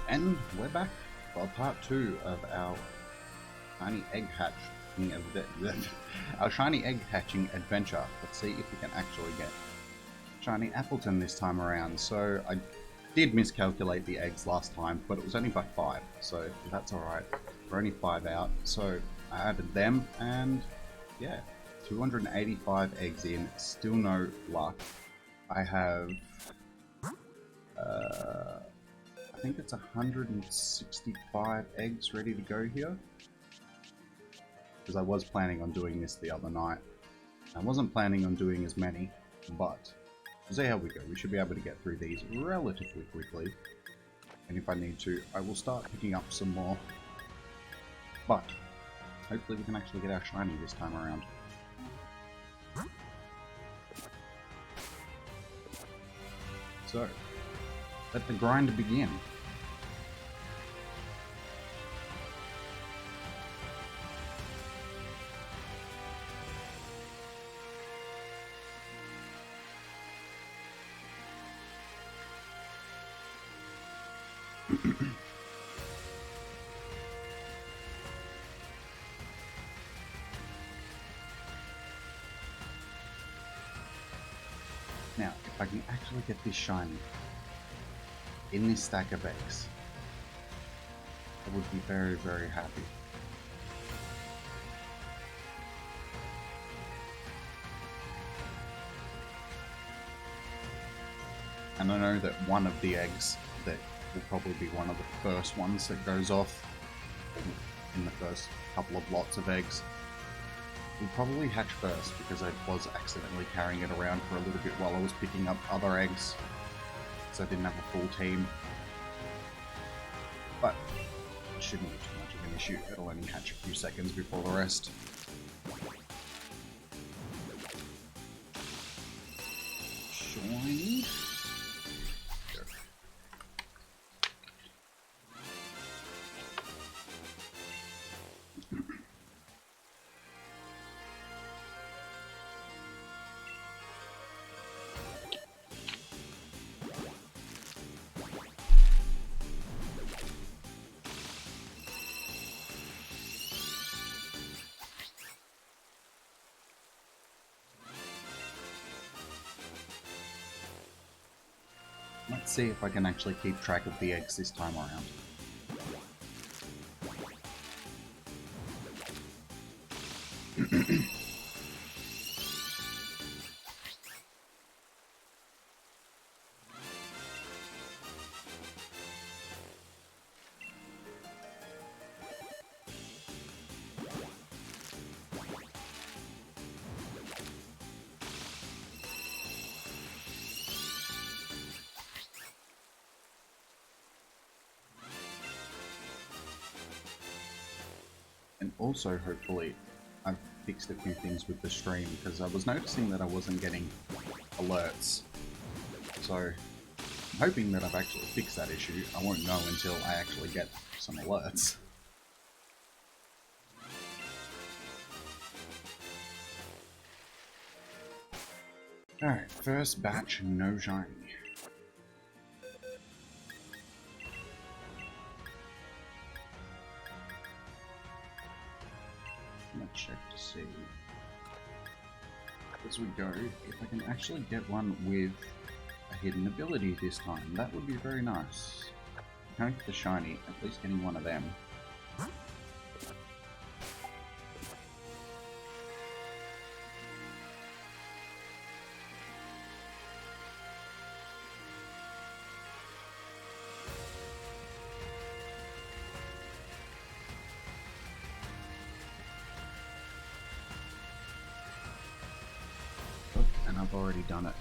And we're back for part 2 of our shiny egg hatching our shiny egg hatching adventure. Let's see if we can actually get shiny Appleton this time around. So I did miscalculate the eggs last time, but it was only by 5, so that's alright. We're only 5 out, so I added them, and yeah, 285 eggs in, still no luck. I have I think it's 165 eggs ready to go here, because I was planning on doing this the other night. I wasn't planning on doing as many, but we'll see how we go. We should be able to get through these relatively quickly, and if I need to, I will start picking up some more, but hopefully we can actually get our shiny this time around. So, let the grind begin. Now, if I can actually get this shiny in this stack of eggs, I would be very, very happy. And I know that one of the eggs that will probably be one of the first ones that goes off in the first couple of lots of eggs will probably hatch first, because I was accidentally carrying it around for a little bit while I was picking up other eggs, so I didn't have a full team. But it shouldn't be too much of an issue. It'll only hatch a few seconds before the rest. Shiny. Let's see if I can actually keep track of the eggs this time around. And also, hopefully, I've fixed a few things with the stream, because I was noticing that I wasn't getting alerts. So, I'm hoping that I've actually fixed that issue. I won't know until I actually get some alerts. Alright, first batch, no shiny. Let's check to see, as we go, if I can actually get one with a hidden ability this time. That would be very nice. If I can't get the shiny, at least getting one of them. And I've already done it.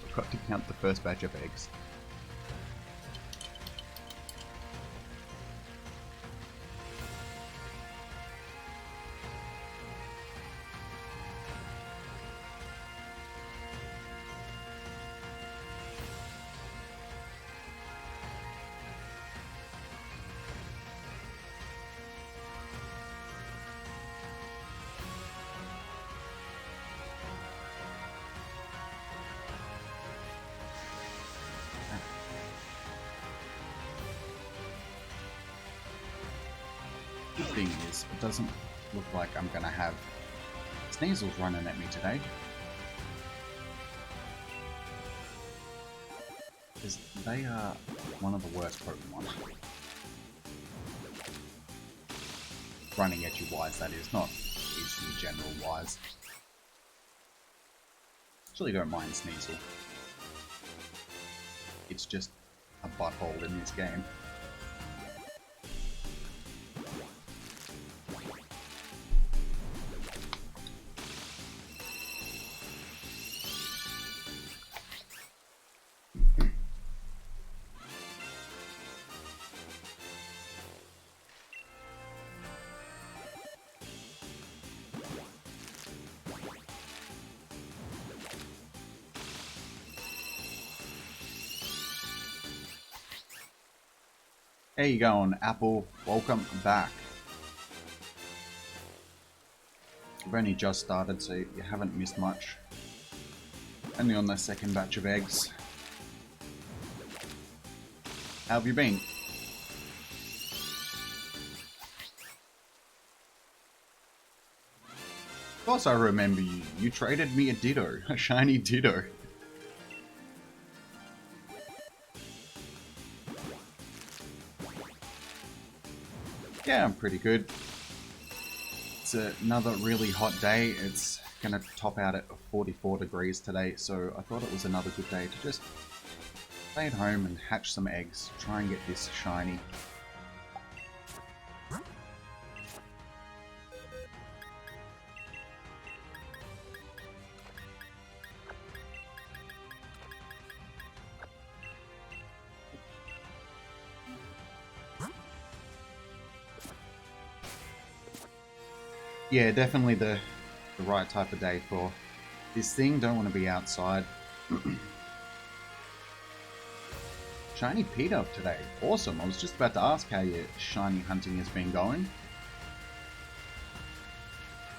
Forgot to count the first batch of eggs. Good thing is, it doesn't look like I'm gonna have Sneasels running at me today. Because they are one of the worst Pokemon. Running at you wise, that is, not is in general wise. Actually don't mind Sneasel. It's just a butthole in this game. How you going, Apple? Welcome back. I've only just started, so you haven't missed much. Only on the second batch of eggs. How have you been? Of course I remember you. You traded me a Ditto, a shiny Ditto. Yeah, I'm pretty good. It's another really hot day. It's gonna top out at 44 degrees today, so I thought it was another good day to just stay at home and hatch some eggs, try and get this shiny. Yeah, definitely the right type of day for this thing. Don't want to be outside. Shiny Peter today. Awesome. I was just about to ask how your shiny hunting has been going.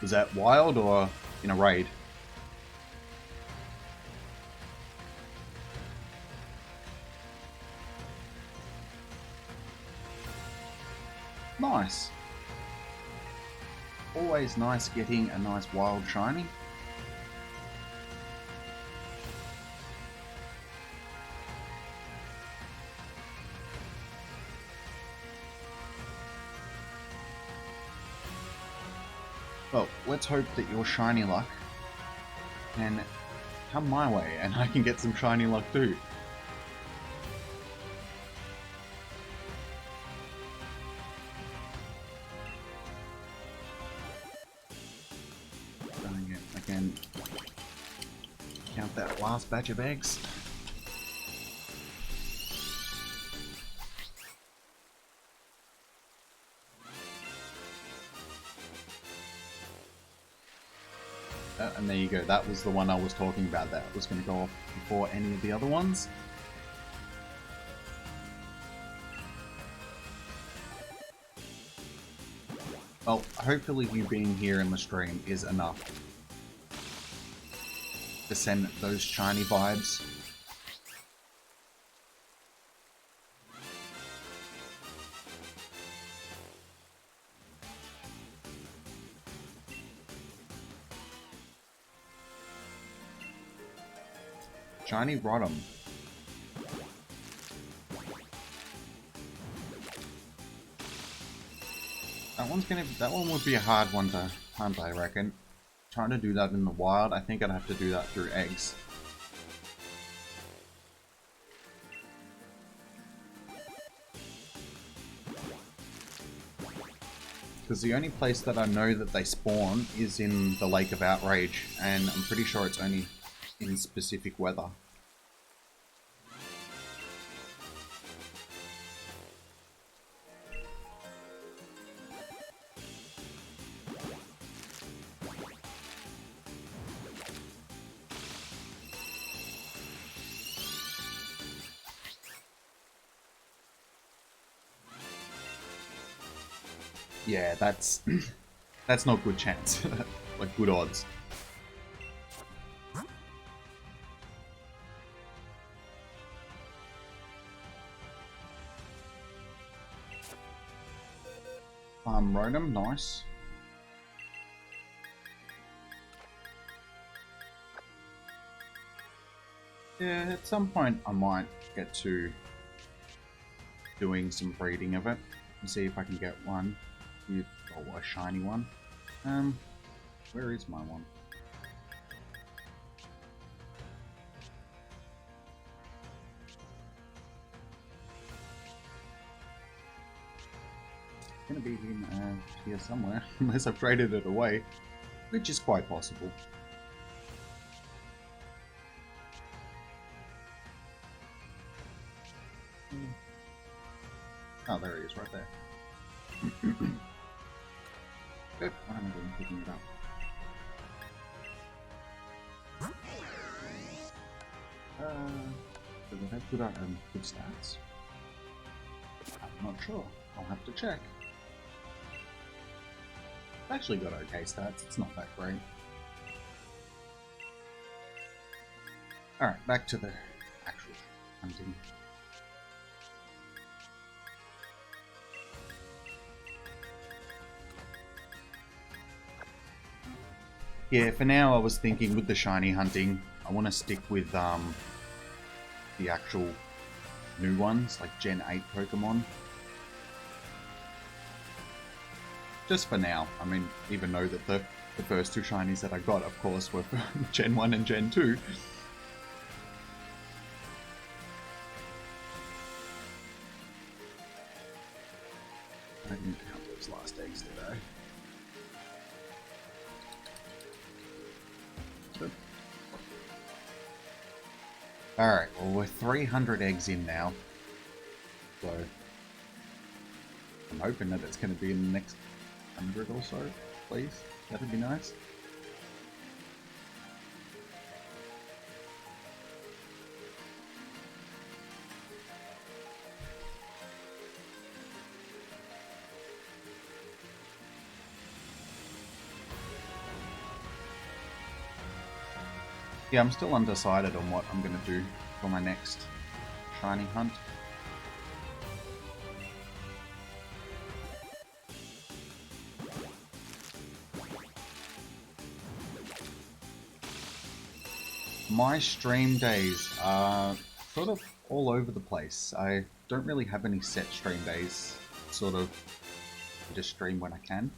Was that wild or in a raid? Nice. Always nice getting a nice wild shiny. Well, let's hope that your shiny luck can come my way and I can get some shiny luck too. I can count that last batch of eggs. And there you go, that was the one I was talking about that was going to go off before any of the other ones. Well, hopefully you being here in the stream is enough to send those shiny vibes. Shiny Rotom. That one would be a hard one to hunt, I reckon. Trying to do that in the wild, I think I'd have to do that through eggs. Because the only place that I know that they spawn is in the Lake of Outrage, and I'm pretty sure it's only in specific weather. Yeah, that's not good chance. Like good odds. Rotom, nice. Yeah, at some point I might get to doing some breeding of it and see if I can get one with a shiny one. Where is my one? It's gonna be in here somewhere, unless I've traded it away, which is quite possible. Oh, there he is, right there. Good. What am I doing picking it up? Does it have good stats? I'm not sure. I'll have to check. It's actually got okay stats. It's not that great. Alright, back to the actual hunting. Yeah, for now I was thinking with the shiny hunting, I want to stick with the actual new ones, like Gen 8 Pokemon. Just for now. I mean, even though that the first two shinies that I got, of course, were for Gen 1 and Gen 2. I didn't count those last eggs, did I? Alright, well we're 300 eggs in now, so I'm hoping that it's going to be in the next 100 or so, please. That'd be nice. Yeah, I'm still undecided on what I'm going to do for my next shiny hunt. My stream days are sort of all over the place. I don't really have any set stream days. Sort of just stream when I can.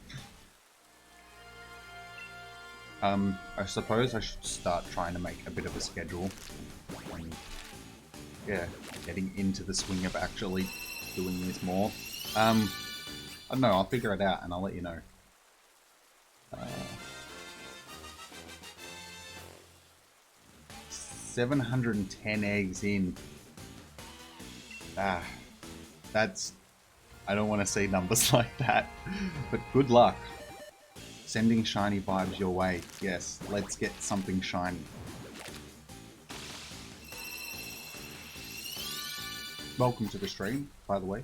I suppose I should start trying to make a bit of a schedule. And, yeah, getting into the swing of actually doing this more. I don't know, I'll figure it out and I'll let you know. 710 eggs in. That's... I don't want to see numbers like that, but good luck. Sending shiny vibes your way. Yes, let's get something shiny. Welcome to the stream, by the way.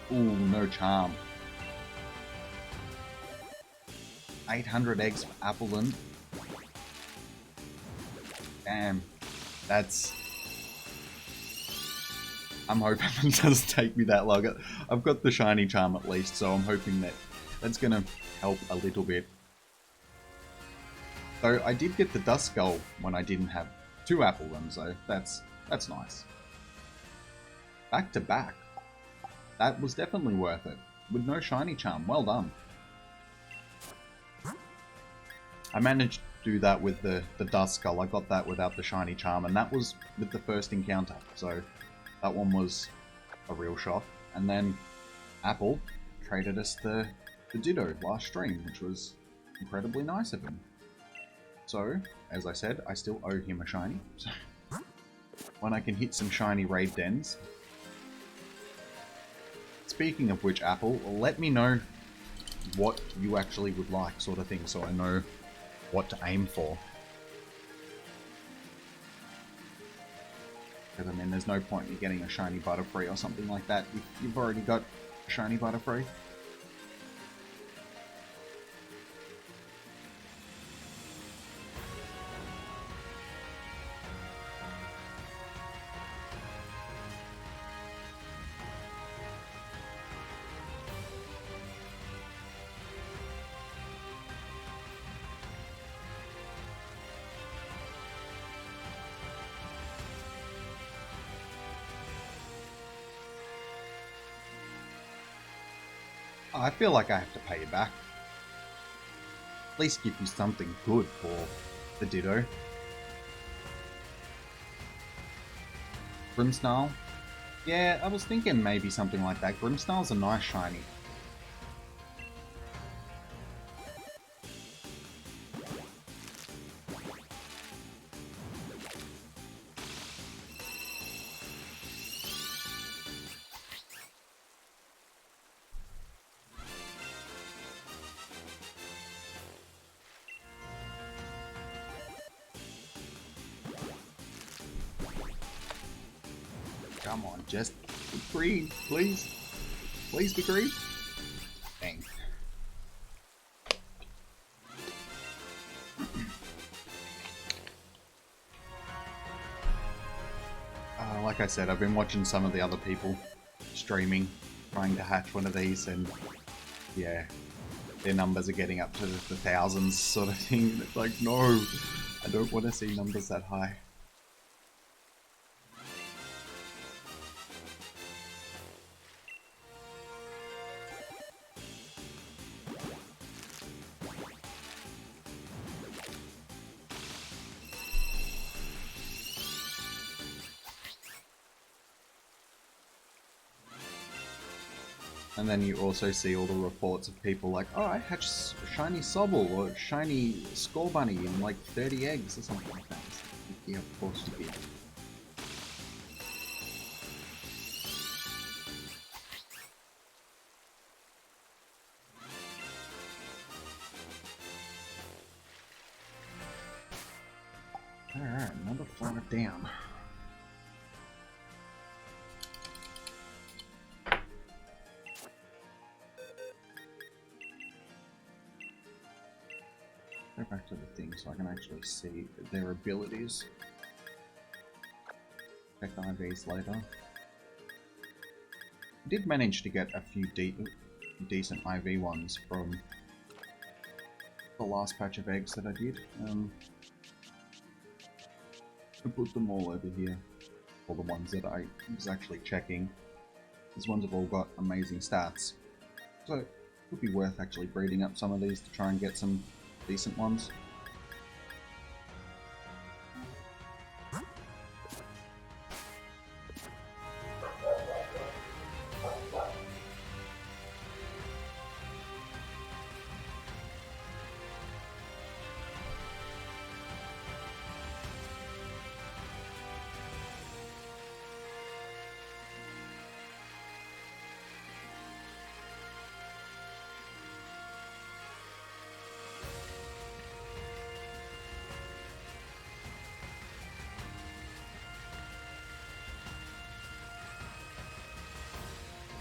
Ooh, no charm. 800 eggs for Applin. Damn, that's... I'm hoping it doesn't take me that long. I've got the shiny charm at least, so I'm hoping that that's gonna help a little bit. Though I did get the Dust Skull when I didn't have 2 Applins, so that's nice. Back to back. That was definitely worth it. With no shiny charm. Well done. I managed to do that with the Dust Skull. I got that without the shiny charm, and that was with the first encounter. So that one was a real shock. And then Apple traded us the Ditto last stream, which was incredibly nice of him. So, as I said, I still owe him a shiny. So when I can hit some shiny raid dens. Speaking of which, Apple, let me know what you actually would like, sort of thing, so I know what to aim for. Because, I mean, there's no point in you getting a shiny Butterfree or something like that if you've already got a shiny Butterfree. I feel like I have to pay you back. At least give you something good for the Ditto. Grimmsnarl? Yeah, I was thinking maybe something like that. Grimmsnarl's a nice shiny. Come on, just be green, please. Please be green. Dang. Like I said, I've been watching some of the other people streaming, trying to hatch one of these, and yeah, their numbers are getting up to the thousands sort of thing. And it's like, no, I don't want to see numbers that high. And then you also see all the reports of people like, oh, I hatched shiny Sobble or shiny Scorbunny in like 30 eggs or something like that. Yeah, of course you did. Alright, another 5 down. Go back to the thing so I can actually see their abilities. Check IVs later. I did manage to get a few decent IV ones from the last patch of eggs that I did. I put them all over here. All the ones that I was actually checking. These ones have all got amazing stats. So it would be worth actually breeding up some of these to try and get some decent ones.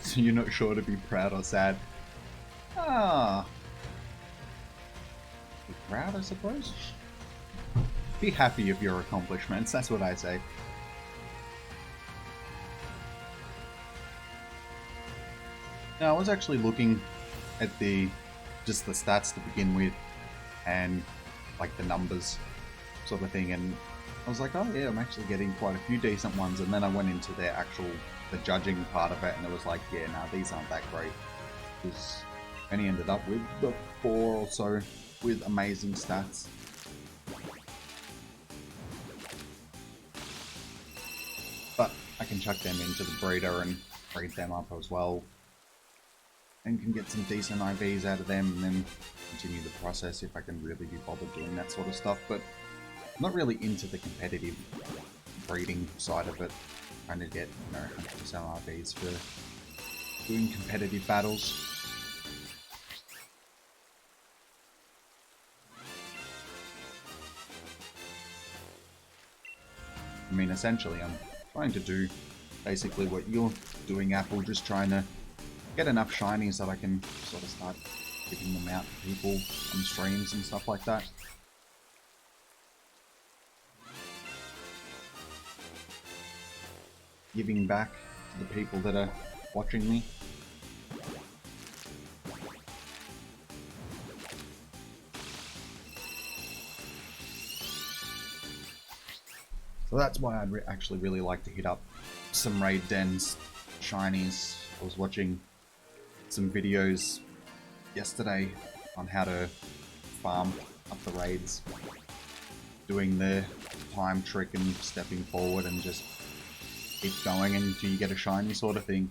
So you're not sure to be proud or sad. Ah. Be proud, I suppose? Be happy of your accomplishments, that's what I say. Now, I was actually looking at just the stats to begin with, and like the numbers sort of thing, and I was like, oh yeah, I'm actually getting quite a few decent ones, and then I went into the judging part of it, and it was like, yeah, nah, these aren't that great. Because I only ended up with the 4 or so with amazing stats. But I can chuck them into the breeder and breed them up as well, and can get some decent IVs out of them, and then continue the process if I can really be bothered doing that sort of stuff. But I'm not really into the competitive breeding side of it. Trying to get, 100% RVs for doing competitive battles. mean, essentially, I'm trying to do basically what you're doing, Apple, just trying to get enough shinies that I can sort of start giving them out to people on streams and stuff like that. Giving back to the people that are watching me. So that's why I'd actually really like to hit up some raid dens, shinies. I was watching some videos yesterday on how to farm up the raids, doing the time trick and stepping forward and just keep going until you get a shiny sort of thing.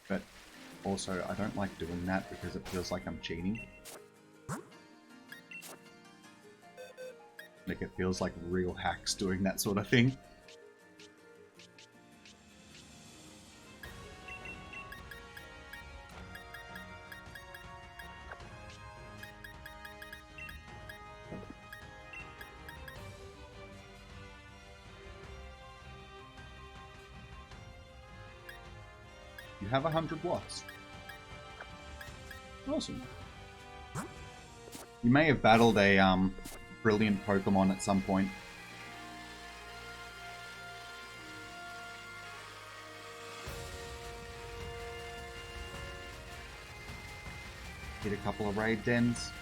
But also, I don't like doing that because it feels like I'm cheating. Like, it feels like real hacks doing that sort of thing. You have 100 watts. Awesome. You may have battled a brilliant Pokemon at some point. Hit a couple of raid dens.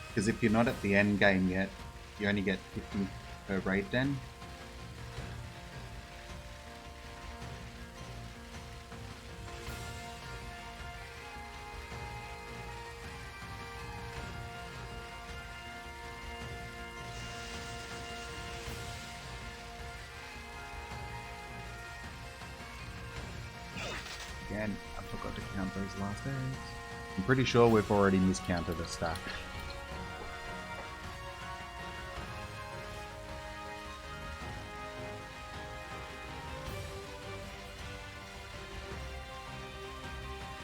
Because if you're not at the end game yet, you only get 50 per raid den. Again, I forgot to count those last days. I'm pretty sure we've already miscounted a stack.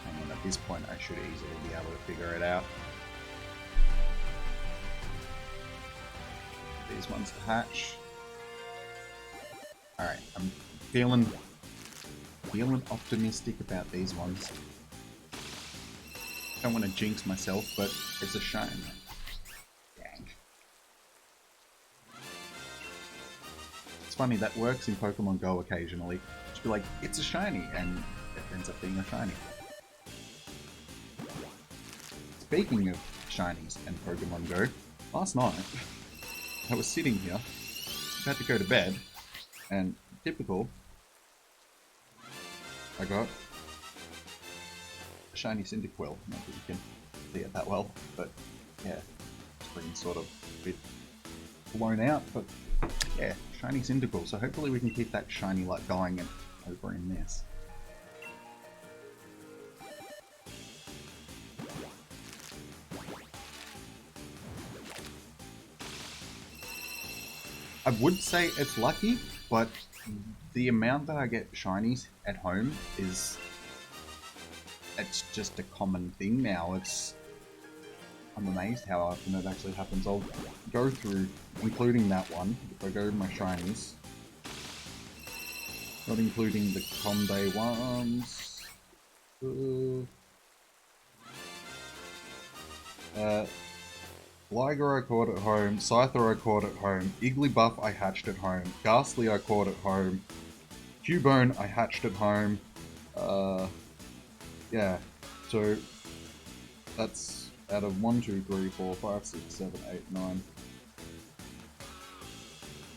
Hang on, at this point I should easily be able to figure it out. These ones to hatch. Alright, I'm feeling optimistic about these ones. Don't want to jinx myself, but it's a shame. Dang. It's funny, that works in Pokemon Go occasionally. Just be like, it's a shiny, and it ends up being a shiny. Speaking of shinies and Pokemon Go, last night I was sitting here, about to go to bed, and typical, I got a shiny Cyndaquil. Not that you can see it that well, but yeah, screen's sort of a bit blown out, but yeah, shiny Cyndaquil. So hopefully we can keep that shiny luck going and over in this. I would say it's lucky, but the amount that I get shinies at home is, it's just a common thing now. I'm amazed how often it actually happens. I'll go through, including that one, if I go to my shinies, not including the Comday ones. Liger I caught at home, Scyther I caught at home, Igglybuff I hatched at home, Ghastly I caught at home, Cubone I hatched at home. Yeah, so that's out of 1, 2, 3, 4, 5, 6, 7, 8, 9.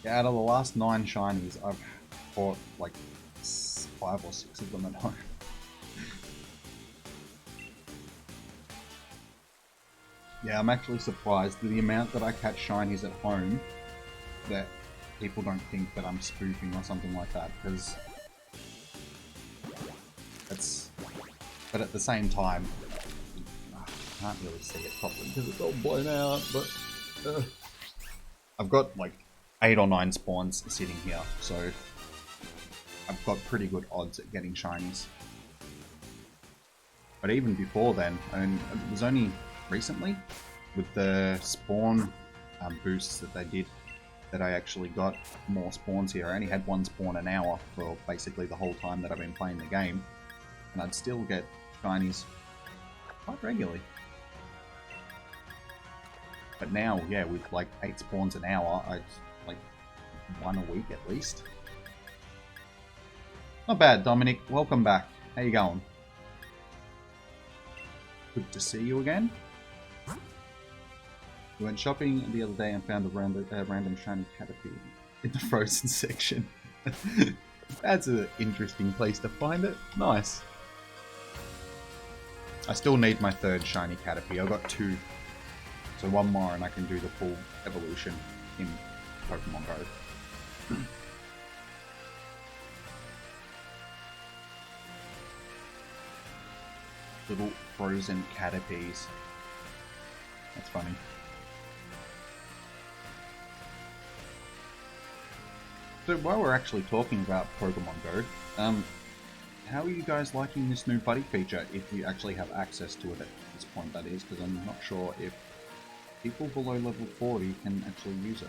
Yeah, out of the last 9 shinies, I've caught like 5 or 6 of them at home. Yeah, I'm actually surprised at the amount that I catch shinies at home that people don't think that I'm spoofing or something like that, because it's... But at the same time, I can't really see it properly because it's all blown out, but I've got like 8 or 9 spawns sitting here, so I've got pretty good odds at getting shinies. But even before then, I mean, it was only recently with the spawn boosts that they did. That I actually got more spawns here. I only had one spawn an hour for basically the whole time that I've been playing the game, and I'd still get shinies quite regularly. But now, yeah, with like 8 spawns an hour, I'd like 1 a week at least. Not bad, Dominic. Welcome back. How you going? Good to see you again. We went shopping the other day and found a random shiny Caterpie in the frozen section. That's an interesting place to find it. Nice. I still need my 3rd shiny Caterpie. I've got 2. So 1 more and I can do the full evolution in Pokemon Go. Little frozen Caterpies. That's funny. So while we're actually talking about Pokemon Go, how are you guys liking this new buddy feature, if you actually have access to it at this point, that is, because I'm not sure if people below level 40 can actually use it.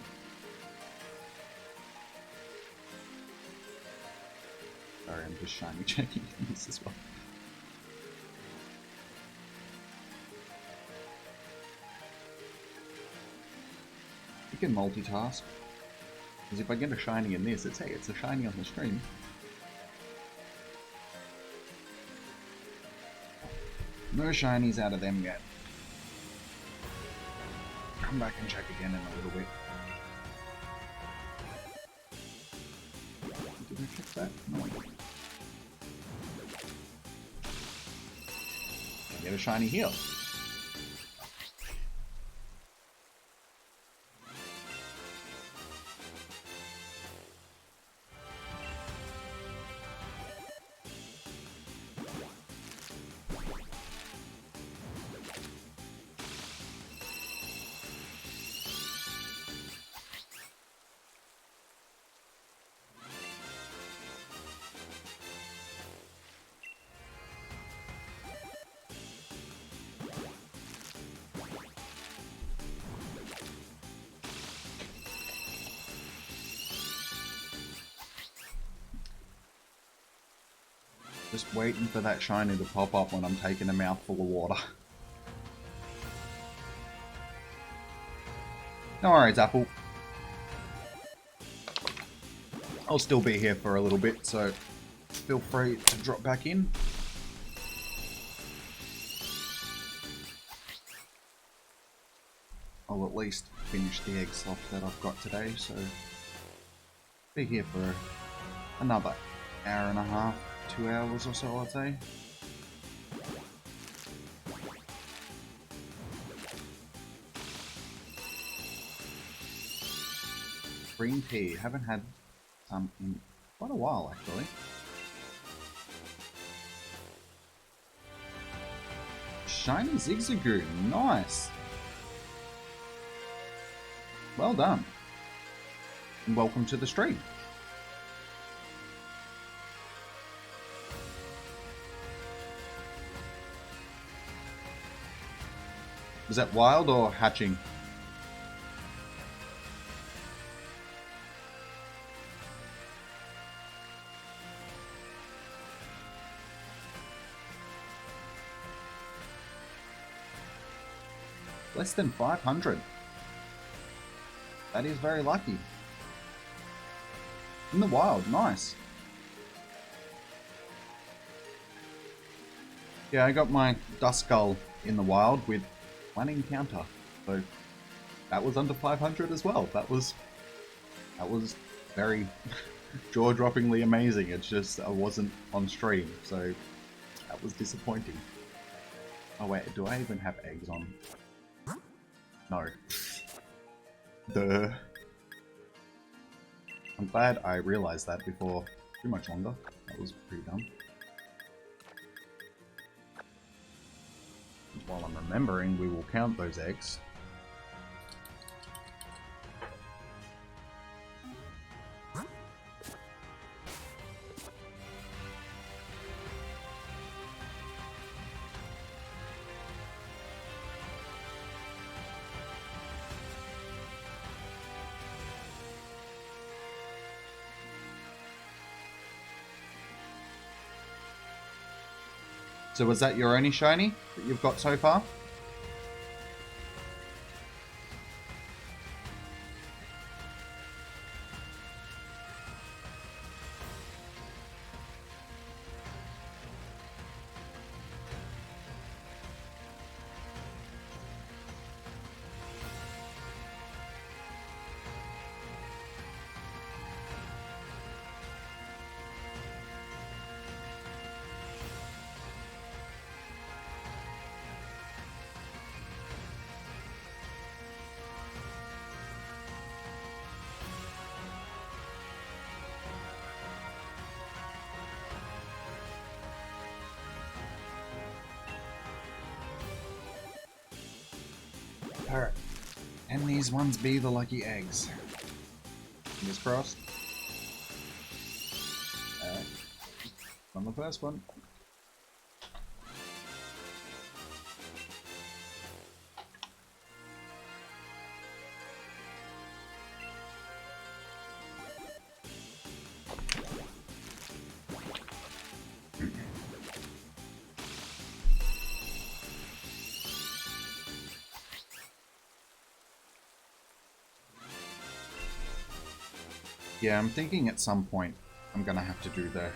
Sorry, I'm just shiny checking this as well. You can multitask. Because if I get a shiny in this, it's, hey, it's a shiny on the stream. No shinies out of them yet. Come back and check again in a little bit. Did I check that? No. I get a shiny here. Just waiting for that shiny to pop up when I'm taking a mouthful of water. No worries, Apple. I'll still be here for a little bit, so feel free to drop back in. I'll at least finish the egg slop that I've got today, so be here for another hour and a half, 2 hours or so, I'd say. Green tea, haven't had some in quite a while actually. Shiny Zigzagoon, nice! Well done. And welcome to the stream. Was that wild or hatching? Less than 500. That is very lucky. In the wild, nice. Yeah, I got my Duskull in the wild with 1 encounter, so that was under 500 as well. That was very jaw-droppingly amazing. It's just I wasn't on stream, so that was disappointing. Oh wait, do I even have eggs on? No. Duh. I'm glad I realized that before too much longer. That was pretty dumb. While I'm remembering, we will count those eggs. So was that your only shiny that you've got so far? Alright. And these ones be the lucky eggs. Fingers crossed. On the first one. Yeah, I'm thinking at some point I'm gonna have to do the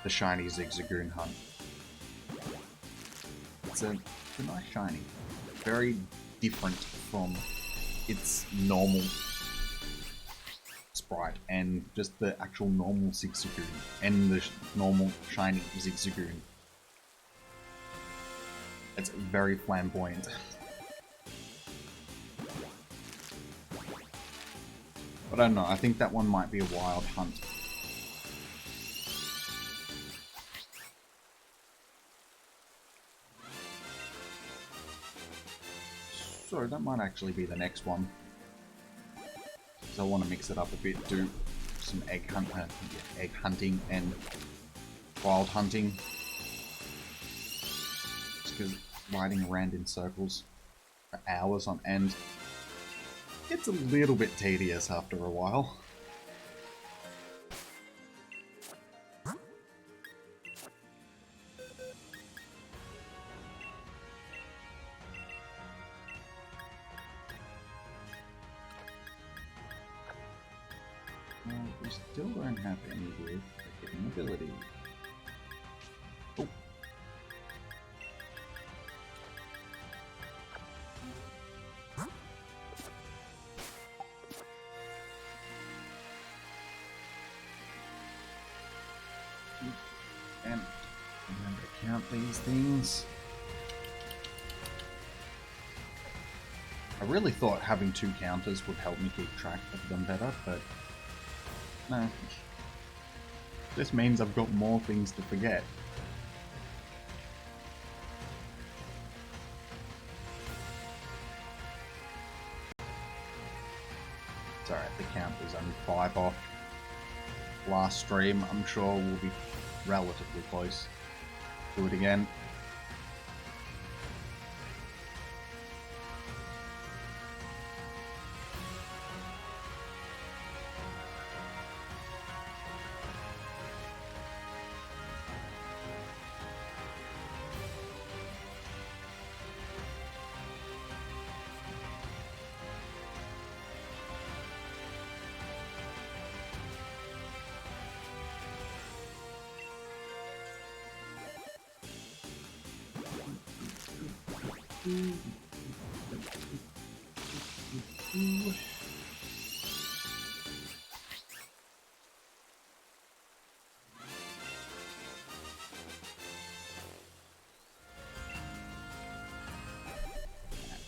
shiny Zigzagoon hunt. It's a nice shiny. Very different from its normal sprite and just the actual normal Zigzagoon and the normal shiny Zigzagoon. It's very flamboyant. But I don't know, I think that one might be a wild hunt. So that might actually be the next one. So I want to mix it up a bit, do some egg hunting and wild hunting. Just because riding around in circles for hours on end gets a little bit tedious after a while. We still don't have any with the hidden ability. Oh. And remember to count these things. I really thought having 2 counters would help me keep track of them better, but no. This means I've got more things to forget. It's alright, the count was only 5 off last stream. I'm sure we'll be relatively close. Do it again.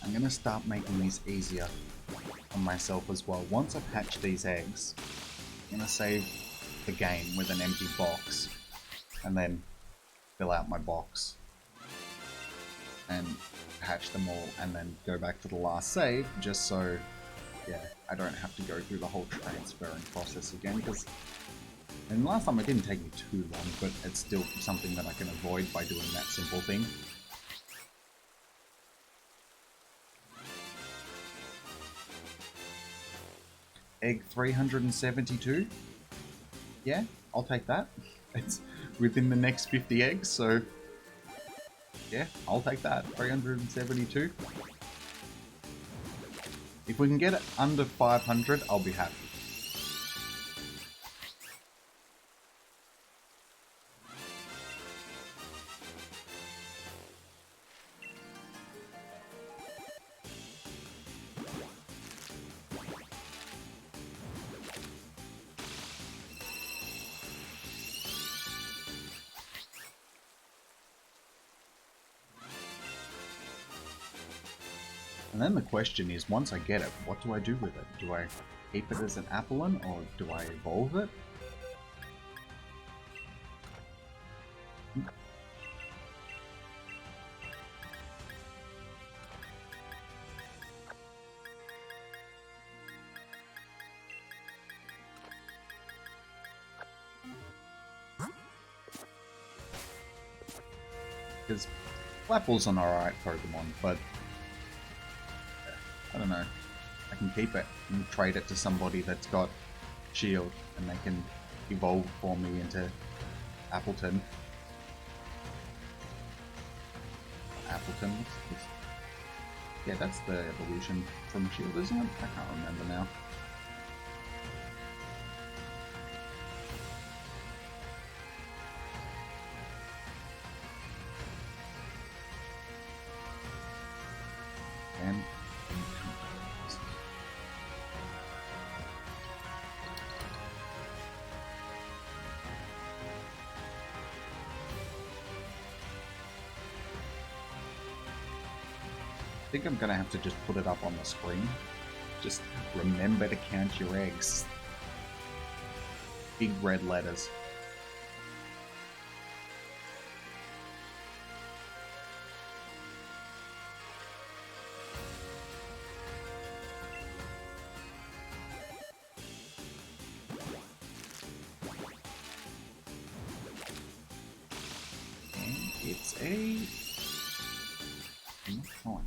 I'm gonna start making these easier on myself as well. Once I've hatched these eggs, I'm gonna save the game with an empty box and then fill out my box and hatch them all and then go back to the last save just so, yeah, I don't have to go through the whole transferring process again, because and last time it didn't take me too long, but it's still something that I can avoid by doing that simple thing. Egg 372? Yeah, I'll take that. It's within the next 50 eggs, so Yeah, I'll take that. 372. If we can get it under 500, I'll be happy. And then the question is, once I get it, what do I do with it? Do I keep it as an Applin, or do I evolve it? Because Flapple's an alright Pokemon, but I don't know. I can keep it and trade it to somebody that's got Shield, and they can evolve for me into Appleton. Appleton? Yeah, that's the evolution from Shield, isn't it? I can't remember now. And I think I'm gonna have to just put it up on the screen. Just remember to count your eggs. Big red letters. And it's a... Oh.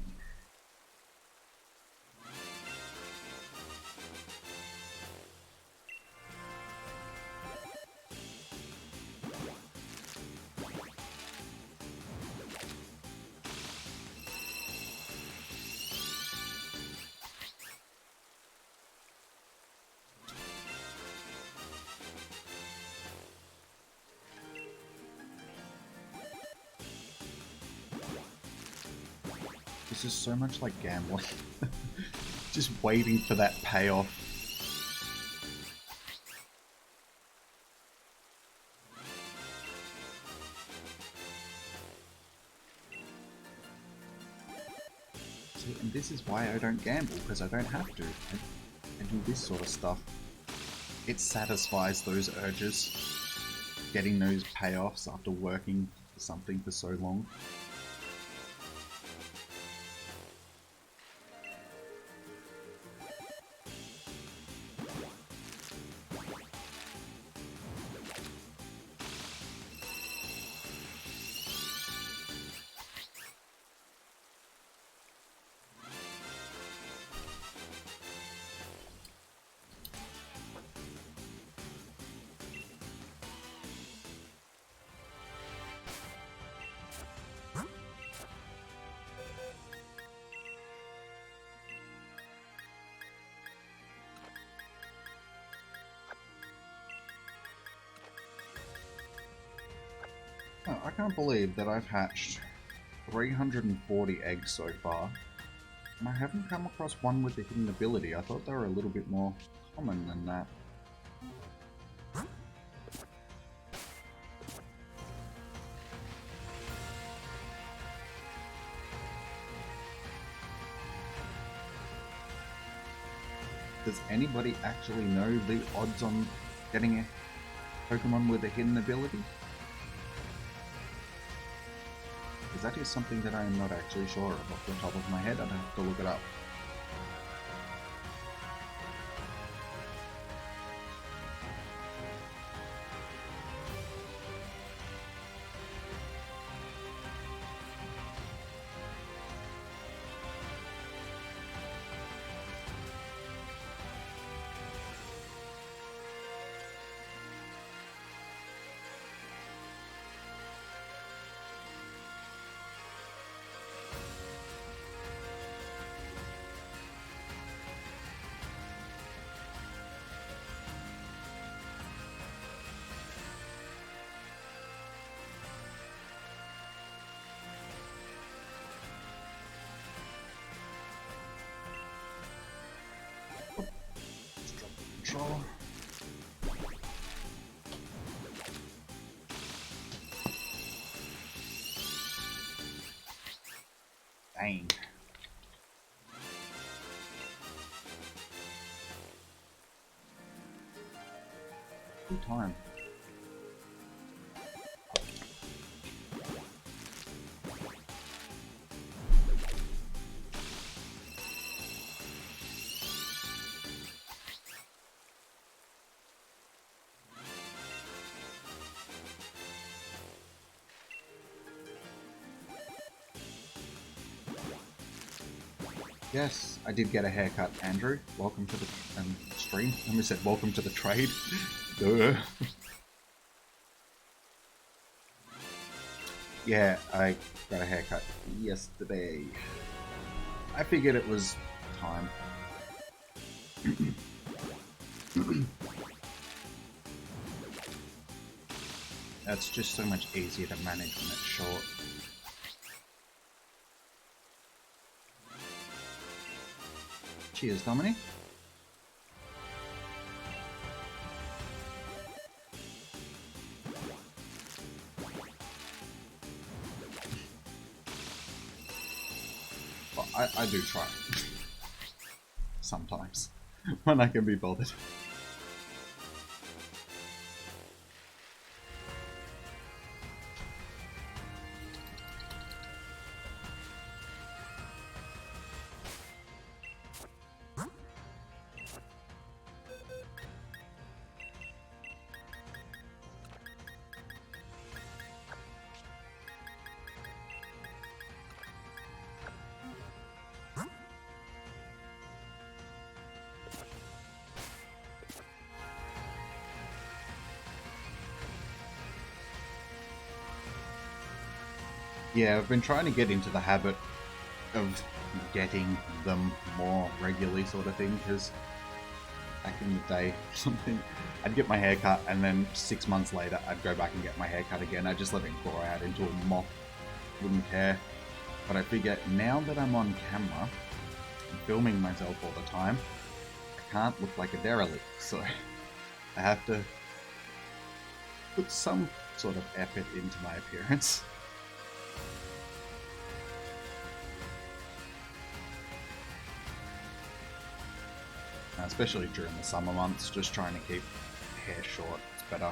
This is so much like gambling. Just waiting for that payoff. See, and this is why I don't gamble, because I don't have to. I do this sort of stuff. It satisfies those urges. Getting those payoffs after working for something for so long. Oh, I can't believe that I've hatched 340 eggs so far, and I haven't come across one with a hidden ability. I thought they were a little bit more common than that. Does anybody actually know the odds on getting a Pokemon with a hidden ability? Because that is something that I am not actually sure of off the top of my head. I'd have to look it up. Oh. Dang. Good time. Yes, I did get a haircut, Andrew. Welcome to the stream. I almost said welcome to the trade. Duh. Yeah, I got a haircut yesterday. I figured it was time. That's just so much easier to manage when it's short. Cheers, Dominic. Well, I do try. Sometimes. When I can be bothered. Yeah, I've been trying to get into the habit of getting them more regularly, sort of thing, because back in the day, something, I'd get my hair cut, and then 6 months later, I'd go back and get my hair cut again. I'd just let it grow out into a mop, wouldn't care. But I figure, now that I'm on camera, I'm filming myself all the time, I can't look like a derelict, so I have to put some sort of effort into my appearance. Especially during the summer months, just trying to keep hair short, it's better.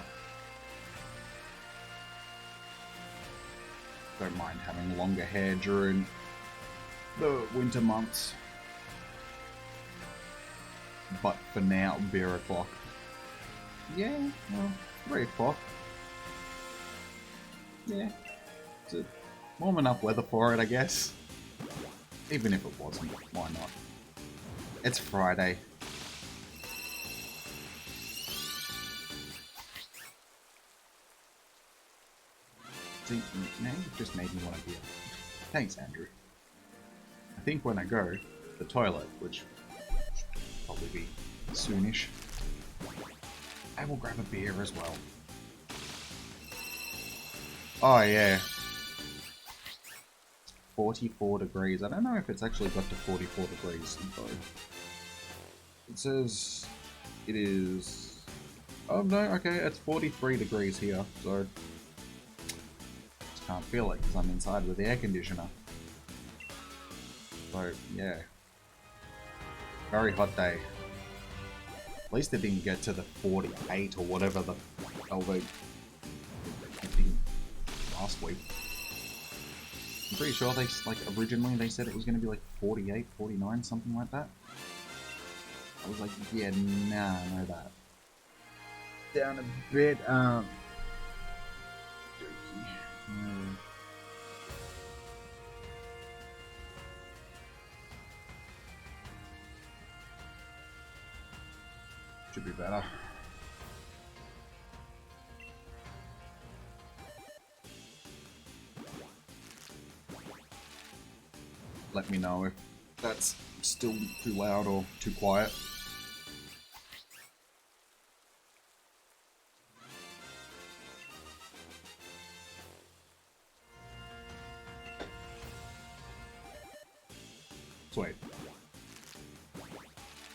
Don't mind having longer hair during the winter months. But for now, beer o'clock. Yeah, well, 3 o'clock. Yeah, it's a warm enough weather for it, I guess. Even if it wasn't, why not? It's Friday. See, now you've just made me want a beer. Thanks, Andrew. I think when I go to the toilet, which should probably be soonish, I will grab a beer as well. Oh yeah. 44 degrees. I don't know if it's actually got to 44 degrees though. It says it is... Oh no, okay, it's 43 degrees here, so... Can't feel it because I'm inside with the air conditioner. So yeah, very hot day. At least it didn't get to the 48 or whatever the hell they did last week. I'm pretty sure they, like, originally they said it was going to be like 48, 49, something like that. I was like, yeah, nah, I know that. Down a bit, should be better. Let me know if that's still too loud or too quiet. Sweet.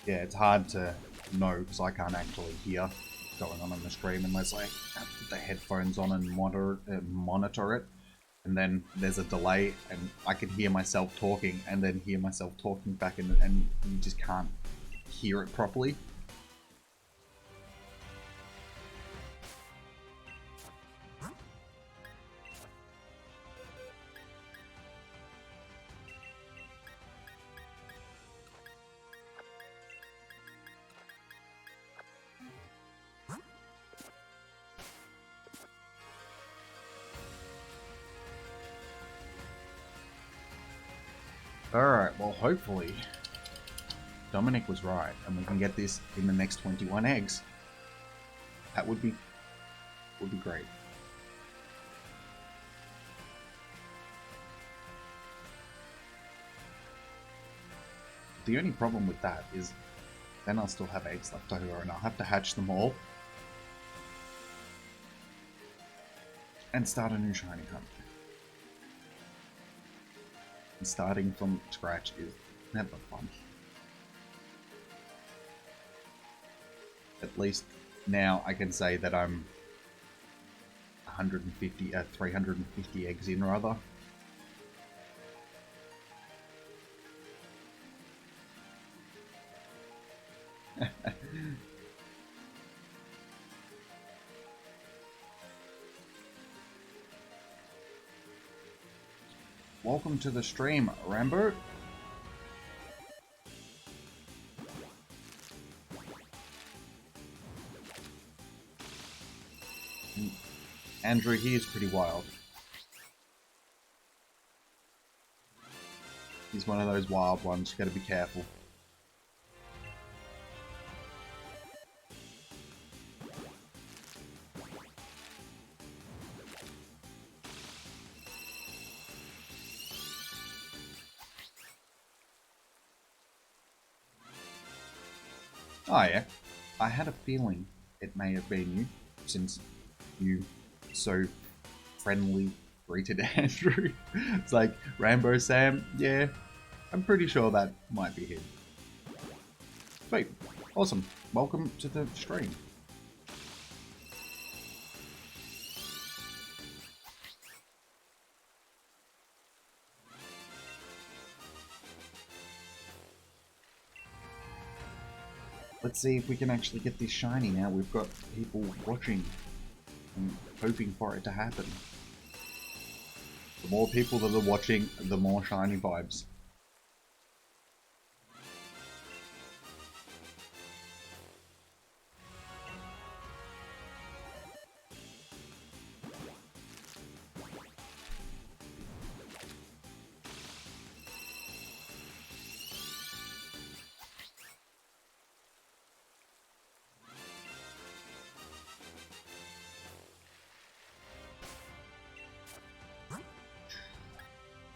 Yeah, it's hard to know because I can't actually hear what's going on the stream unless I put the headphones on and monitor it. And then there's a delay, and I can hear myself talking, and then hear myself talking back, and you just can't hear it properly. Alright, well hopefully Dominic was right and we can get this in the next 21 eggs. That would be great. The only problem with that is then I'll still have eggs left over and I'll have to hatch them all and start a new shiny hunt. And starting from scratch is never fun. At least now I can say that I'm 350 eggs in rather. Welcome to the stream, Rambo. Andrew, he is pretty wild. He's one of those wild ones, you gotta be careful. Oh yeah, I had a feeling it may have been you, since you so friendly greeted Andrew. It's like, Rambo Sam, yeah, I'm pretty sure that might be him. Sweet, awesome, welcome to the stream. Let's see if we can actually get this shiny now. We've got people watching and hoping for it to happen. The more people that are watching, the more shiny vibes.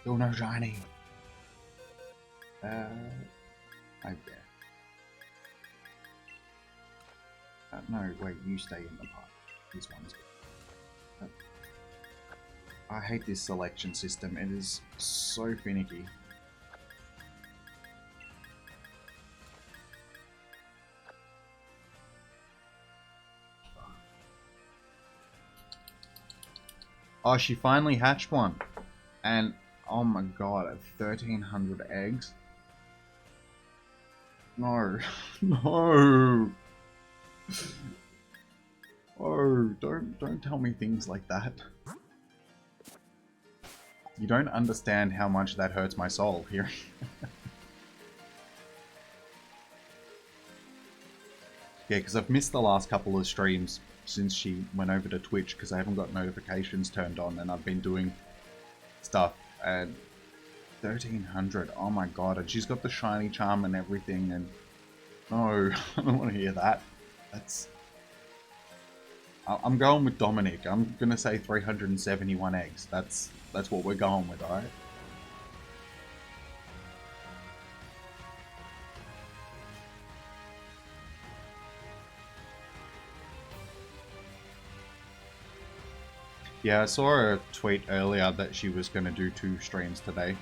Still no shiny. I bet. No, wait, you stay in the pot. This one's good. I hate this selection system. It is so finicky. Oh, she finally hatched one. And oh my god, at 1,300 eggs? No. No. Oh, don't tell me things like that. You don't understand how much that hurts my soul here. Yeah, because I've missed the last couple of streams since she went over to Twitch because I haven't got notifications turned on and I've been doing stuff. And 1,300, oh my god, and she's got the shiny charm and everything, and no, I don't want to hear that. I'm going with Dominic. I'm gonna say 371 eggs. That's what we're going with, alright? Yeah, I saw a tweet earlier that she was gonna do 2 streams today.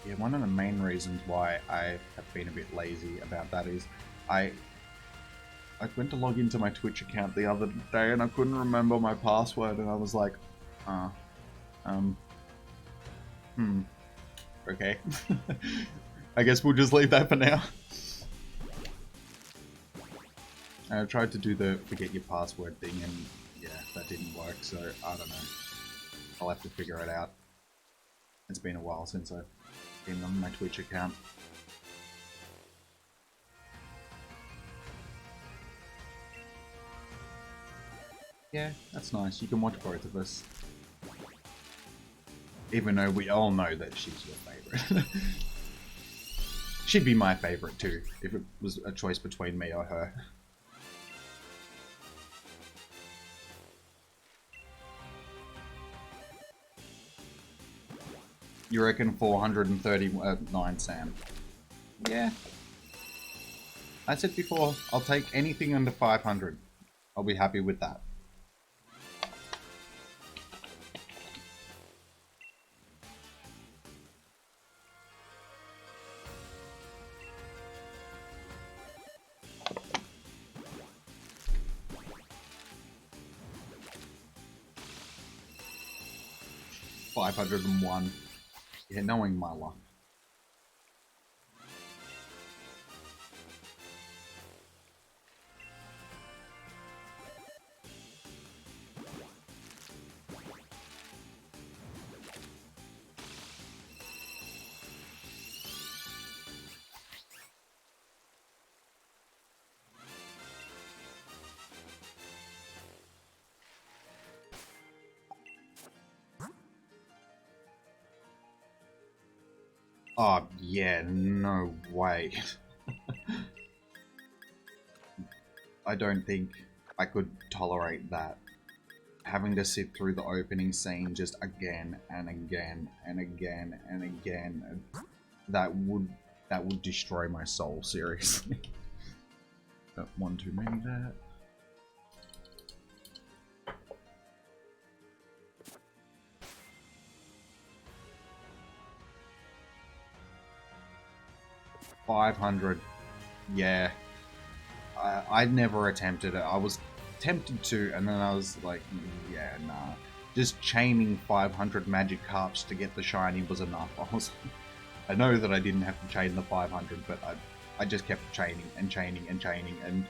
Yeah, one of the main reasons why I have been a bit lazy about that is I went to log into my Twitch account the other day and I couldn't remember my password and I was like, um, okay. I guess we'll just leave that for now. I tried to do the forget your password thing and yeah, that didn't work, so I don't know. I'll have to figure it out. It's been a while since I've been on my Twitch account. Yeah, that's nice. You can watch both of us. Even though we all know that she's your favorite. She'd be my favorite too, if it was a choice between me or her. You reckon 439, Sam? Yeah. I said before, I'll take anything under 500. I'll be happy with that. $501. Yeah, knowing my luck. Oh, yeah, no way. I don't think I could tolerate that. Having to sit through the opening scene just again and again and again and again. That would destroy my soul, seriously. Got one too many there. $500. Yeah. I never attempted it. I was tempted to, and then I was like, yeah, nah. Just chaining 500 magic carps to get the shiny was enough. I know that I didn't have to chain the 500, but I just kept chaining and chaining and chaining, and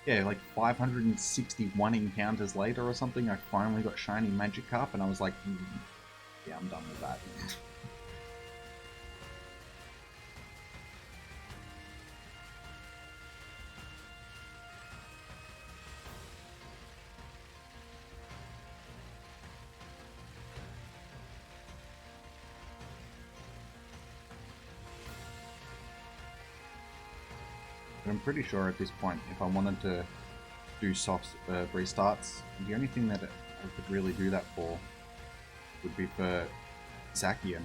yeah, like 561 encounters later or something, I finally got shiny magic carp, and I was like, yeah, I'm done with that. But I'm pretty sure at this point, if I wanted to do soft restarts, the only thing that I could really do that for would be for Zacian.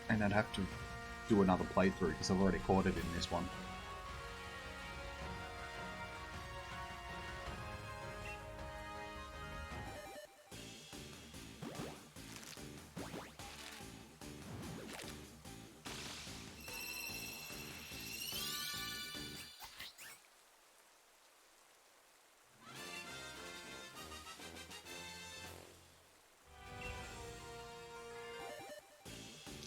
And I'd have to do another playthrough because I've already caught it in this one.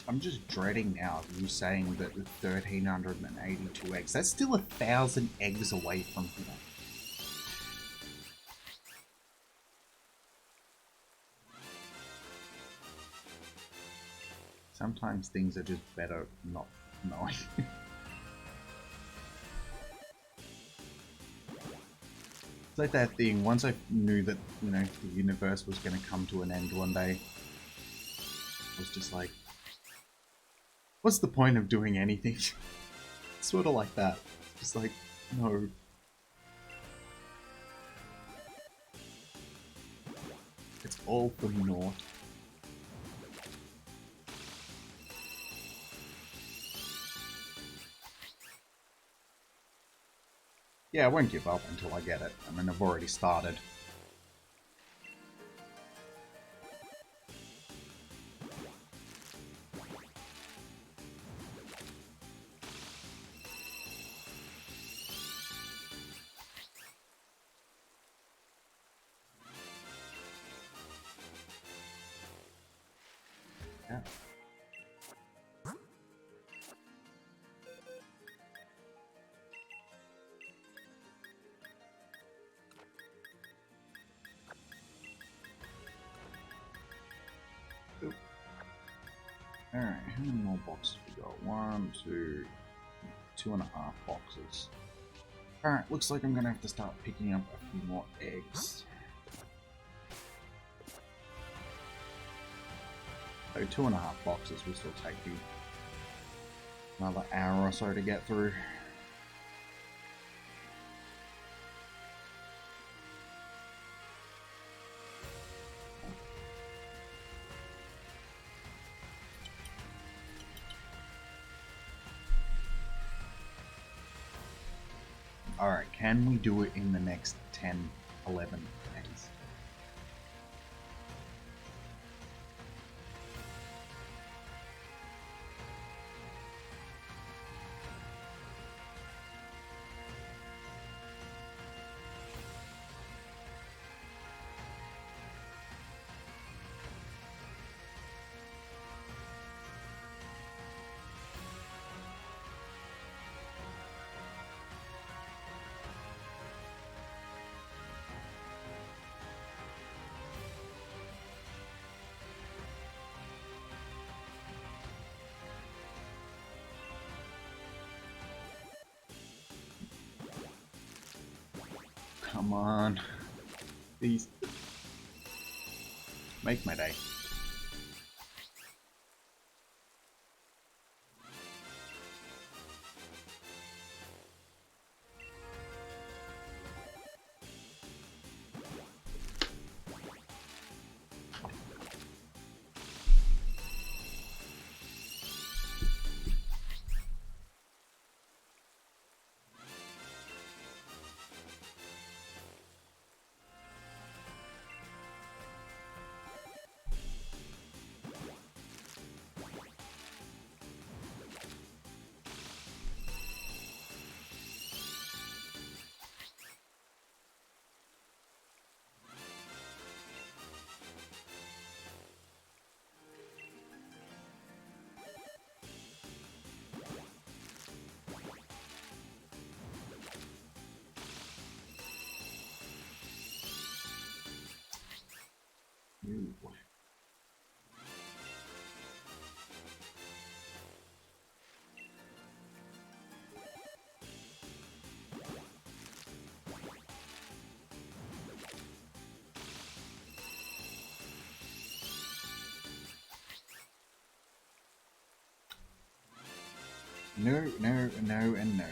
I'm just dreading now you saying that with 1,382 eggs, that's still 1,000 eggs away from here. Sometimes things are just better not knowing. It's like that thing, once I knew that, you know, the universe was going to come to an end one day, I was just like, what's the point of doing anything? Sort of like that. Just like, no. It's all for naught. Yeah, I won't give up until I get it. I mean, I've already started. Yeah. Alright, how many more boxes we got? 1, 2, 2.5 boxes. Alright, looks like I'm gonna have to start picking up a few more eggs. So 2.5 boxes will still take you another hour or so to get through. Alright, can we do it in the next 10, 11 days? Come on. Please. Make my day. Ooh. No, no, no, and no.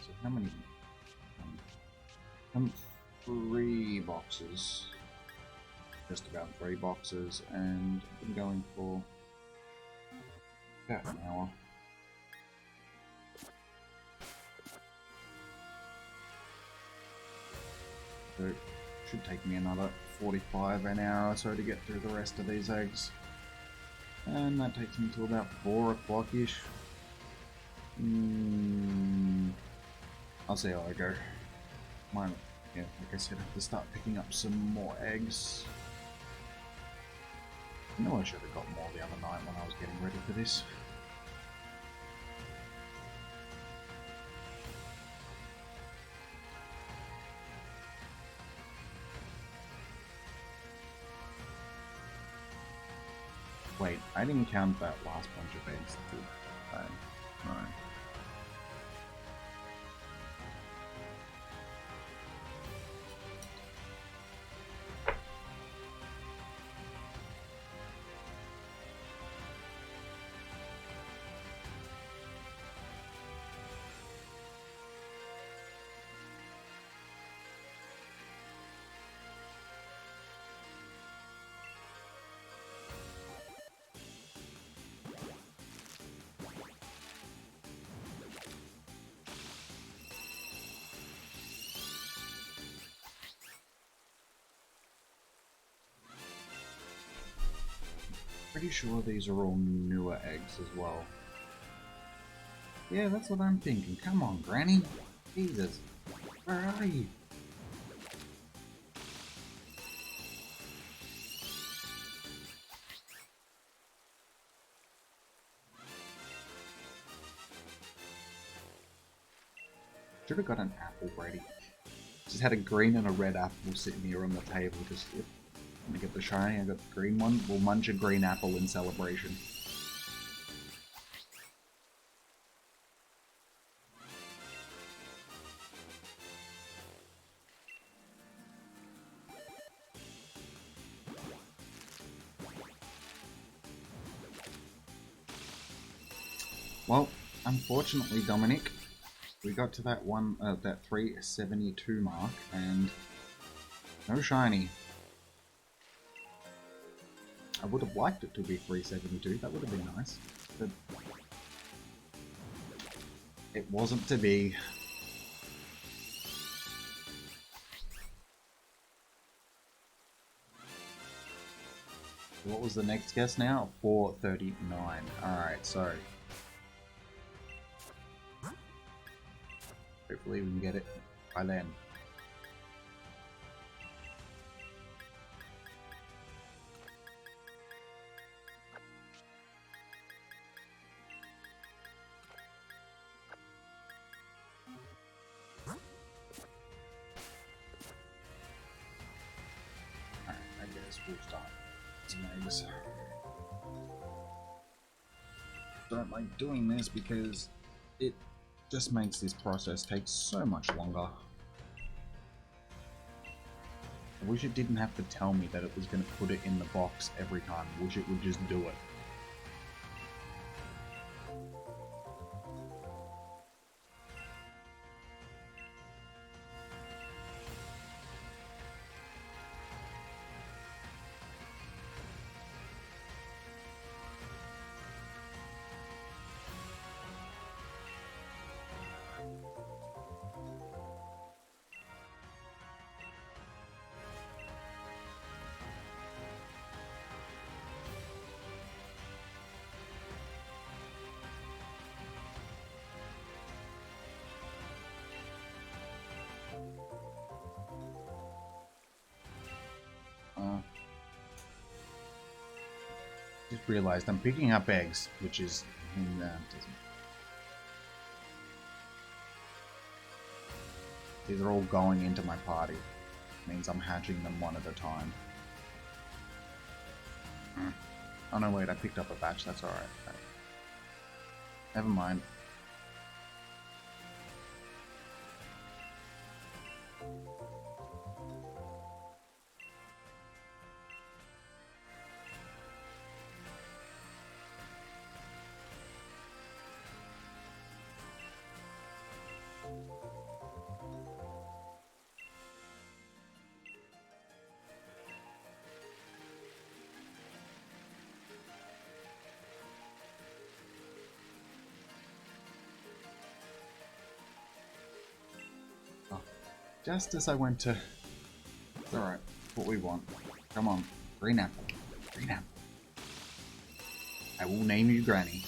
So how many? 3 boxes. Just about 3 boxes, and I've been going for about an hour. So it should take me another 45 an hour or so to get through the rest of these eggs. And that takes me to about 4 o'clock-ish. I'll see how I go. Like I said, I have to start picking up some more eggs. I know I should have got more the other night when I was getting ready for this. Wait, I didn't count that last bunch of eggs. Right. Pretty sure these are all newer eggs as well. Yeah, that's what I'm thinking. Come on, Granny. Jesus. Where are you? Should have got an apple ready. Just had a green and a red apple sitting here on the table. Just let me get the shiny. I got the green one. We'll munch a green apple in celebration. Well, unfortunately, Dominic, we got to that that 372 mark, and no shiny. I would have liked it to be 372. That would have been nice, but it wasn't to be. What was the next guess now? 439. Alright, so hopefully we can get it by then. Alright, I guess we'll start. Eggs. Don't like doing this because it just makes this process take so much longer. I wish it didn't have to tell me that it was going to put it in the box every time. I wish it would just do it. Just realized I'm picking up eggs, which is these are all going into my party. It means I'm hatching them one at a time. Oh no, wait, I picked up a batch. That's alright. Right. Never mind. Just as I went to... It's alright. What we want. Come on. Green apple. Green apple. I will name you Granny.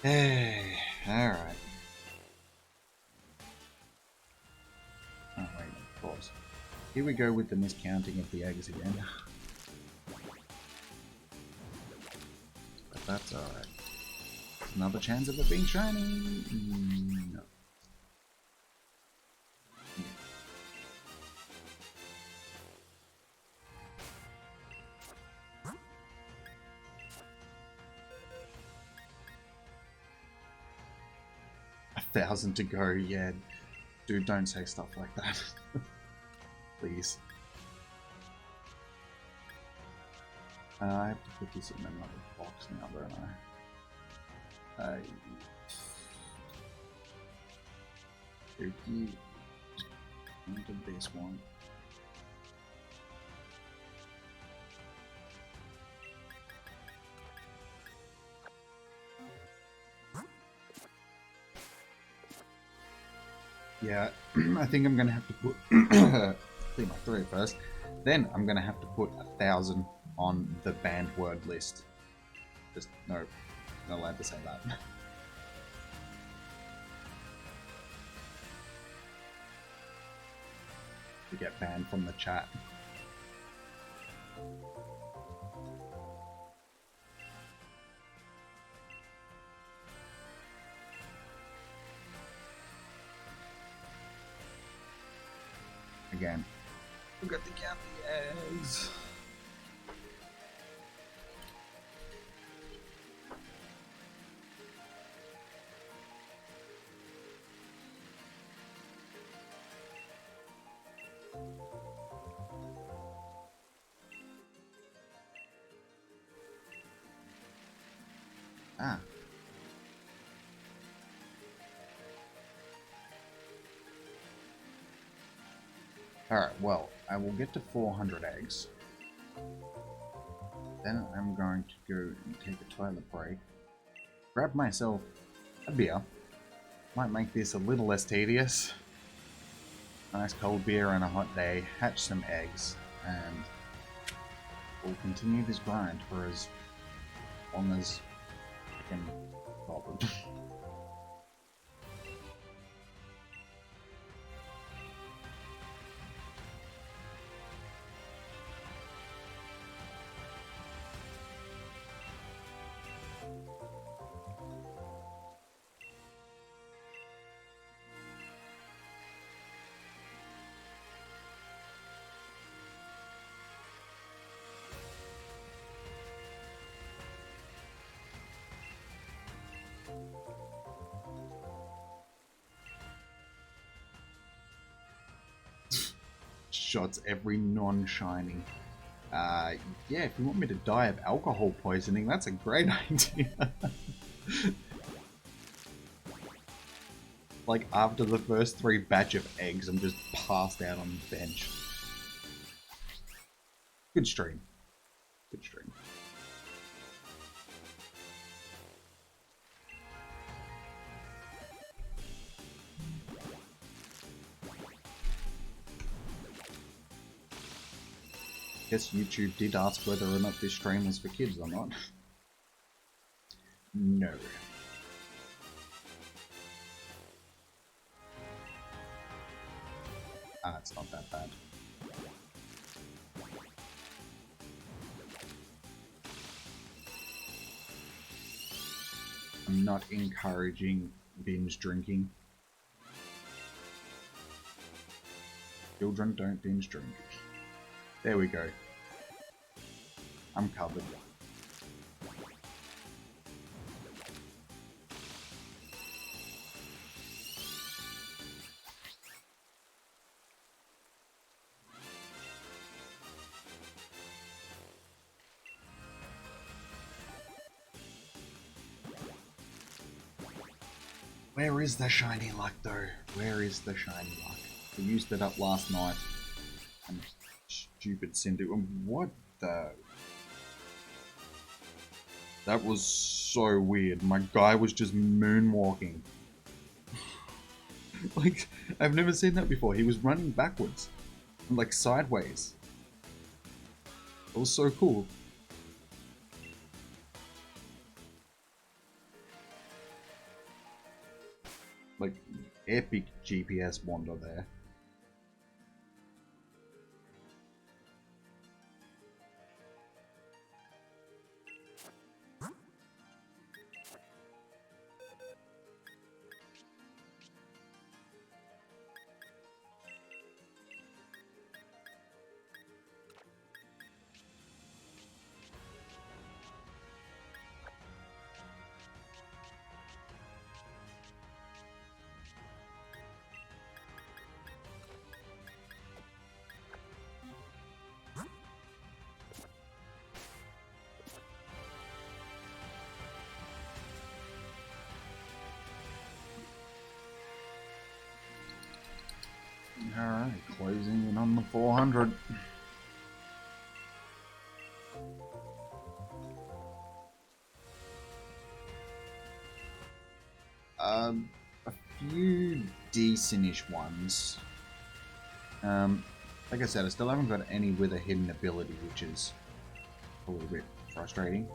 Hey, alright. Oh wait, pause. Here we go with the miscounting of the eggs again. that's alright. Another chance of it being shiny? No. 1,000 to go, yeah. Dude, don't say stuff like that. Please. I have to put this in another box now, don't I? Ookie. Into this one. Yeah, I think I'm gonna have to put clear my throat first. Then I'm gonna have to put 1,000 on the banned word list. Just no, not allowed to say that. To get banned from the chat. Again. We got to count the eggs. Ah. Alright, well, I will get to 400 eggs. Then I'm going to go and take a toilet break. Grab myself a beer. Might make this a little less tedious. Nice cold beer on a hot day. Hatch some eggs. And we'll continue this grind for as long as I can bother. Shots every non-shiny. Yeah, if you want me to die of alcohol poisoning, that's a great idea. Like, after the first 3 batch of eggs, I'm just passed out on the bench. Good stream. Good stream. Guess YouTube did ask whether or not this stream was for kids or not. No. Ah, it's not that bad. I'm not encouraging binge drinking. Children don't binge drink. There we go. I'm covered. Where is the shiny luck though? Where is the shiny luck? I used it up last night. And stupid Cindy. What the? That was so weird. My guy was just moonwalking. Like, I've never seen that before. He was running backwards. Like, sideways. It was so cool. Like, epic GPS wander there. Closing in on the 400. A few decentish ones. Like I said, I still haven't got any with a hidden ability, which is a little bit frustrating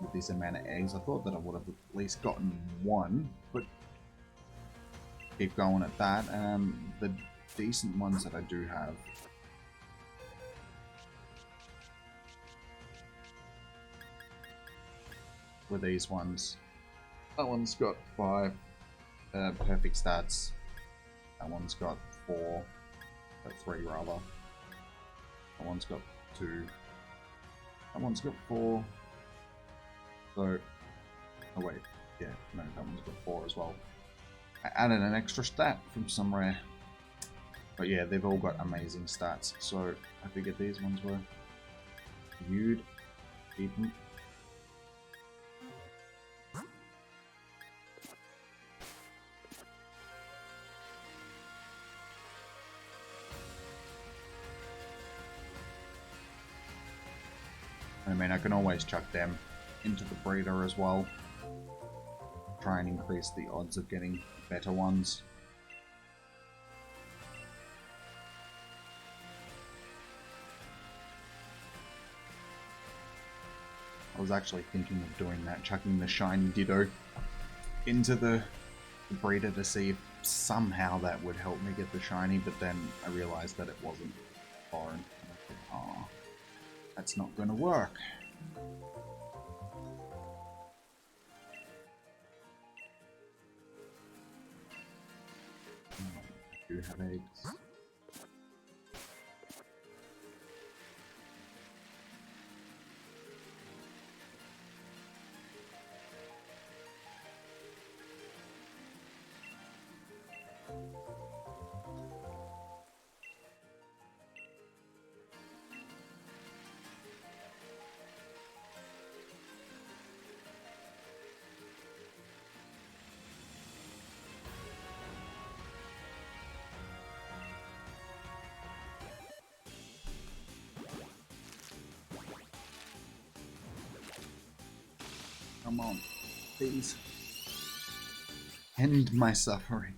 with this amount of eggs. I thought that I would have at least gotten one, but keep going at that. The decent ones that I do have were these ones. That one's got 5 perfect stats. That one's got 4, 3 rather. That one's got 2. That one's got 4. So, oh wait, yeah, no, that one's got 4 as well. I added an extra stat from somewhere. But yeah, they've all got amazing stats. So I figured these ones were viewed. Keep them. I mean, I can always chuck them into the breeder as well. Try and increase the odds of getting better ones. I was actually thinking of doing that, chucking the shiny Ditto into the breeder to see if somehow that would help me get the shiny, but then I realized that it wasn't foreign. And I thought, oh, that's not going to work. I do have eggs. Come on, please. End my suffering.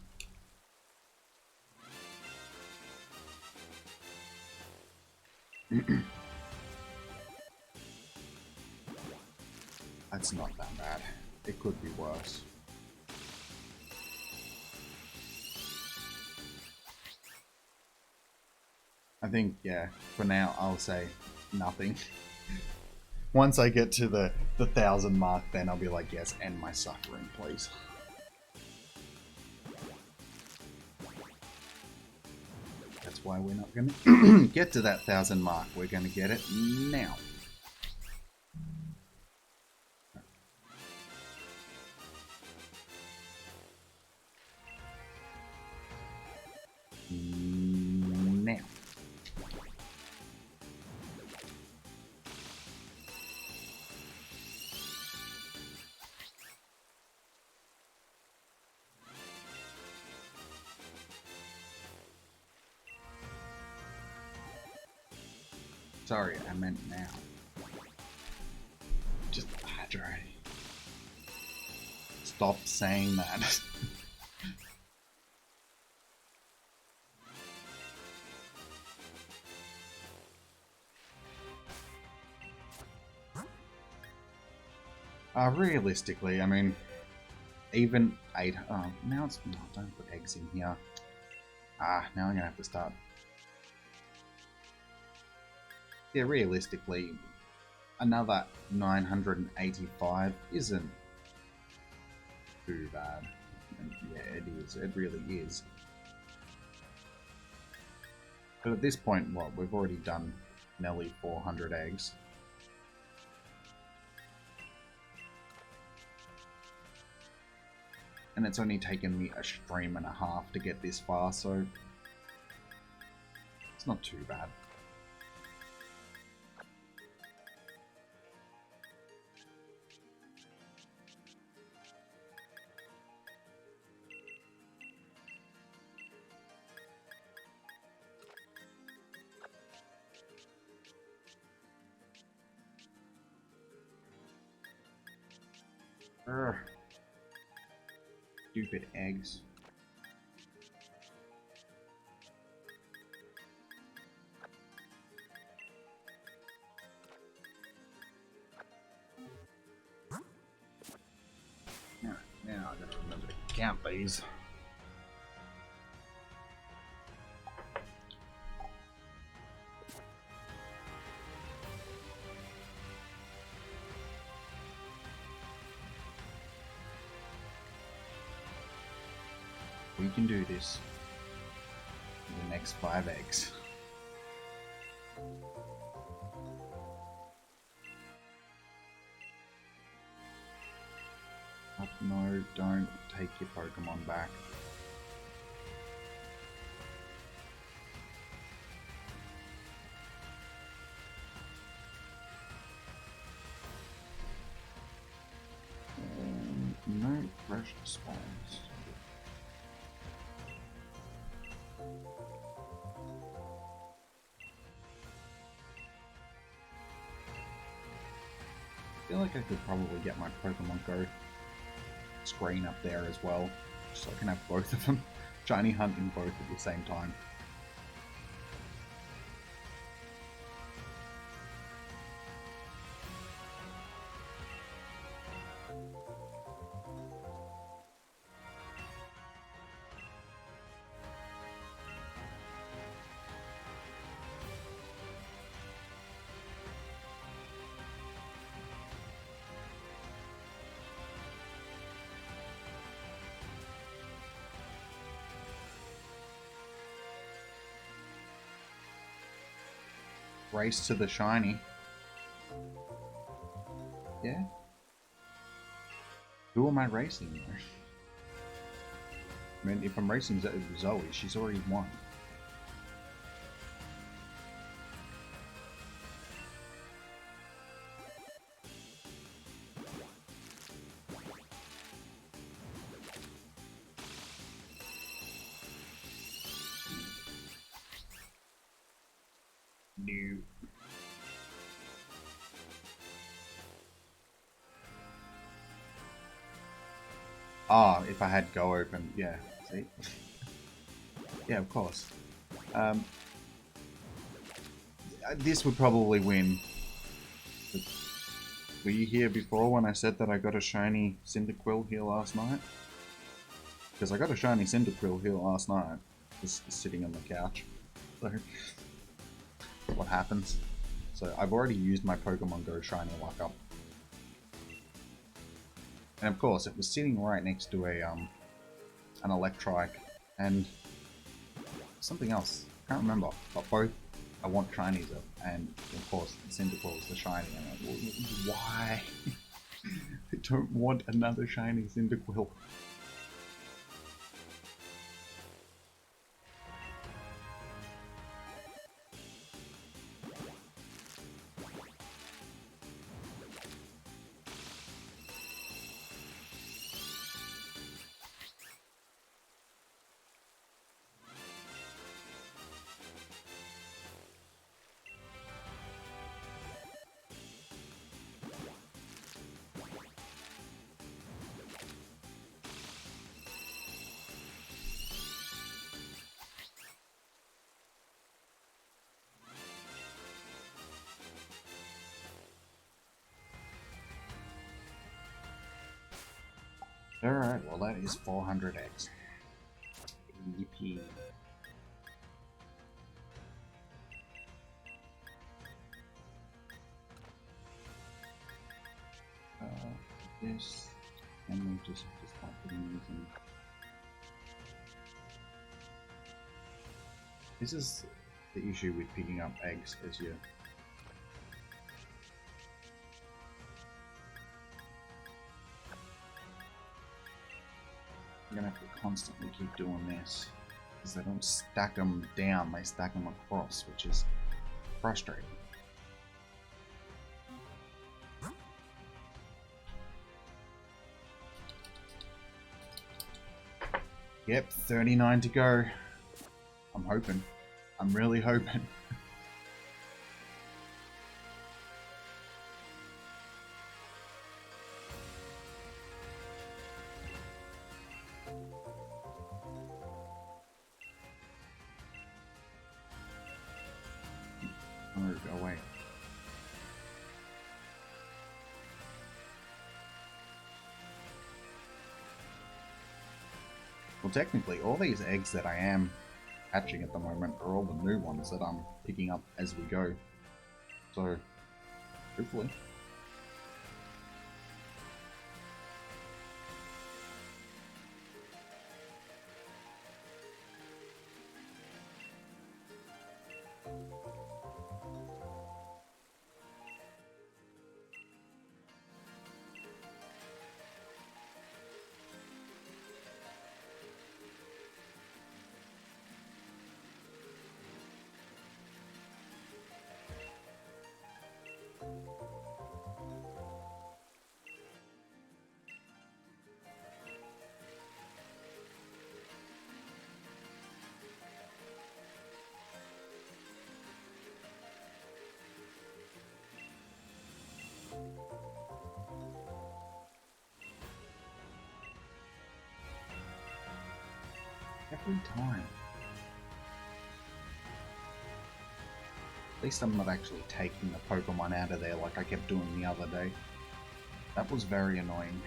That's not that bad. It could be worse. I think, yeah, for now, I'll say nothing. Once I get to the 1,000 mark, then I'll be like, yes, end my suffering, please. That's why we're not going to get to that 1,000 mark. We're going to get it now. Now. Sorry, I meant now. Just hydrate. Stop saying that. Realistically, I mean, even 8. Oh, now it's. No, don't put eggs in here. Now I'm gonna have to start. Yeah, realistically, another 985 isn't too bad. And yeah, it is. It really is. But at this point, what? We've already done nearly 400 eggs. And it's only taken me a stream and a half to get this far, so it's not too bad. Urgh. Stupid eggs. Now I gotta remember to count these. We can do this in the next 5 eggs. But no, don't take your Pokemon back. No fresh spawns. I feel like I could probably get my Pokemon Go screen up there as well, so I can have both of them. Shiny hunt in both at the same time. Race to the shiny. Yeah? Who am I racing there? I mean, if I'm racing Zoe, she's already won. No. Ah, if I had Go open, yeah, see? Yeah, of course. This would probably win. But were you here before when I said that I got a shiny Cyndaquil here last night? Because I got a shiny Cyndaquil here last night, just sitting on the couch. So, what happens? So, I've already used my Pokemon Go shiny lockup. And of course, it was sitting right next to a an Electrike and something else. I can't remember, but both I want shinies of, and of course, Cyndaquil is the shiny. And I'm like, why? I don't want another shiny Cyndaquil. Alright, well that is 400 eggs. Yippee. This, and we just start putting these in. This is the issue with picking up eggs as you I'm gonna have to constantly keep doing this because they don't stack them down, they stack them across, which is frustrating. Yep, 39 to go. I'm hoping. I'm really hoping. go away. Well, technically, all these eggs that I am hatching at the moment are all the new ones that I'm picking up as we go. So, hopefully. Every time. At least I'm not actually taking the Pokemon out of there like I kept doing the other day. That was very annoying.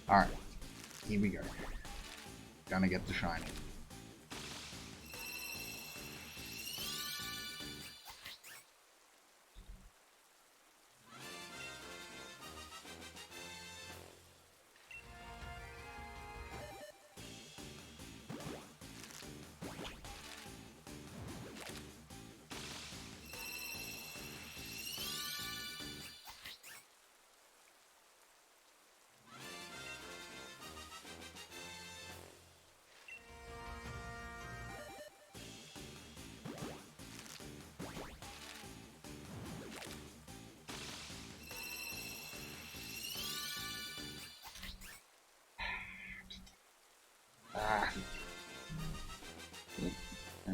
Alright, here we go. Gonna get the shiny. Ah. Yeah.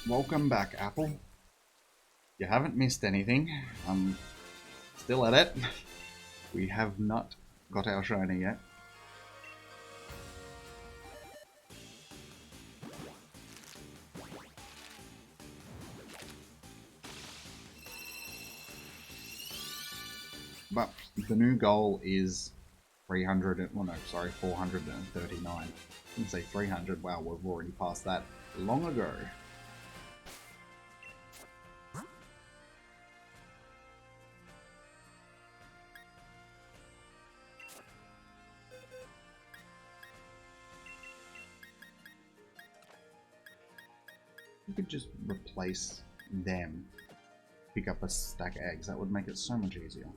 Welcome back, Apple. You haven't missed anything. I'm still at it. We have not got our shiny yet. But the new goal is 300, well no, sorry, 439. I didn't say 300, wow, we've already passed that long ago. You could just replace them, pick up a stack of eggs, that would make it so much easier.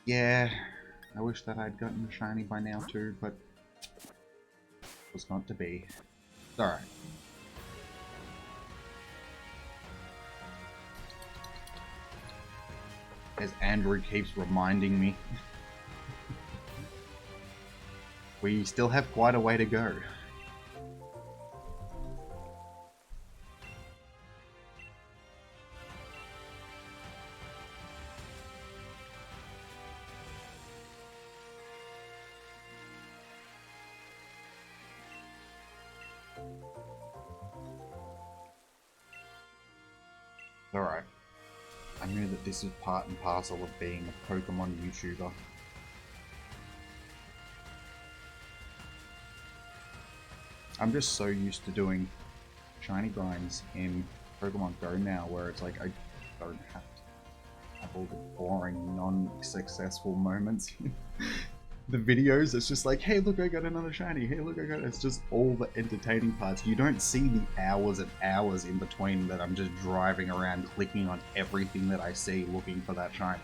Yeah, I wish that I'd gotten a shiny by now too, but it was not to be. It's alright. As Andrew keeps reminding me, we still have quite a way to go. Alright. I knew that this is part and parcel of being a Pokemon YouTuber. I'm just so used to doing shiny grinds in Pokemon Go now, where it's like I don't have to. have all the boring, non-successful moments. The videos, it's just like, hey, look, I got another shiny. Hey, look, I got. It's just all the entertaining parts. You don't see the hours and hours in between that I'm just driving around clicking on everything that I see looking for that shiny.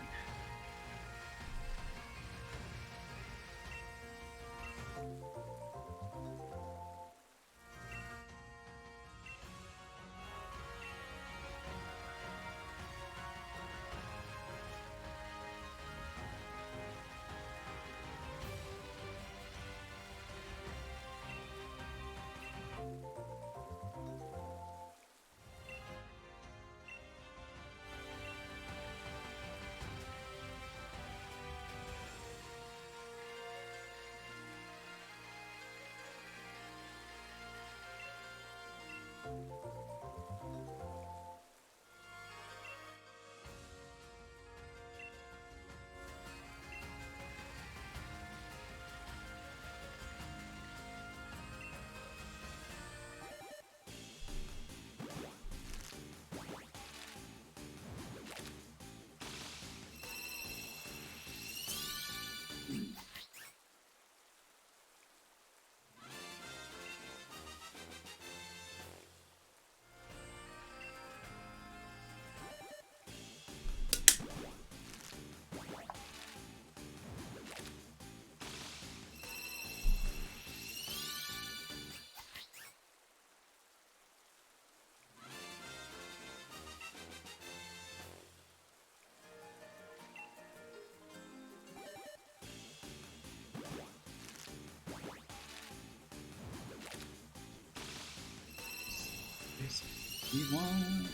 We want.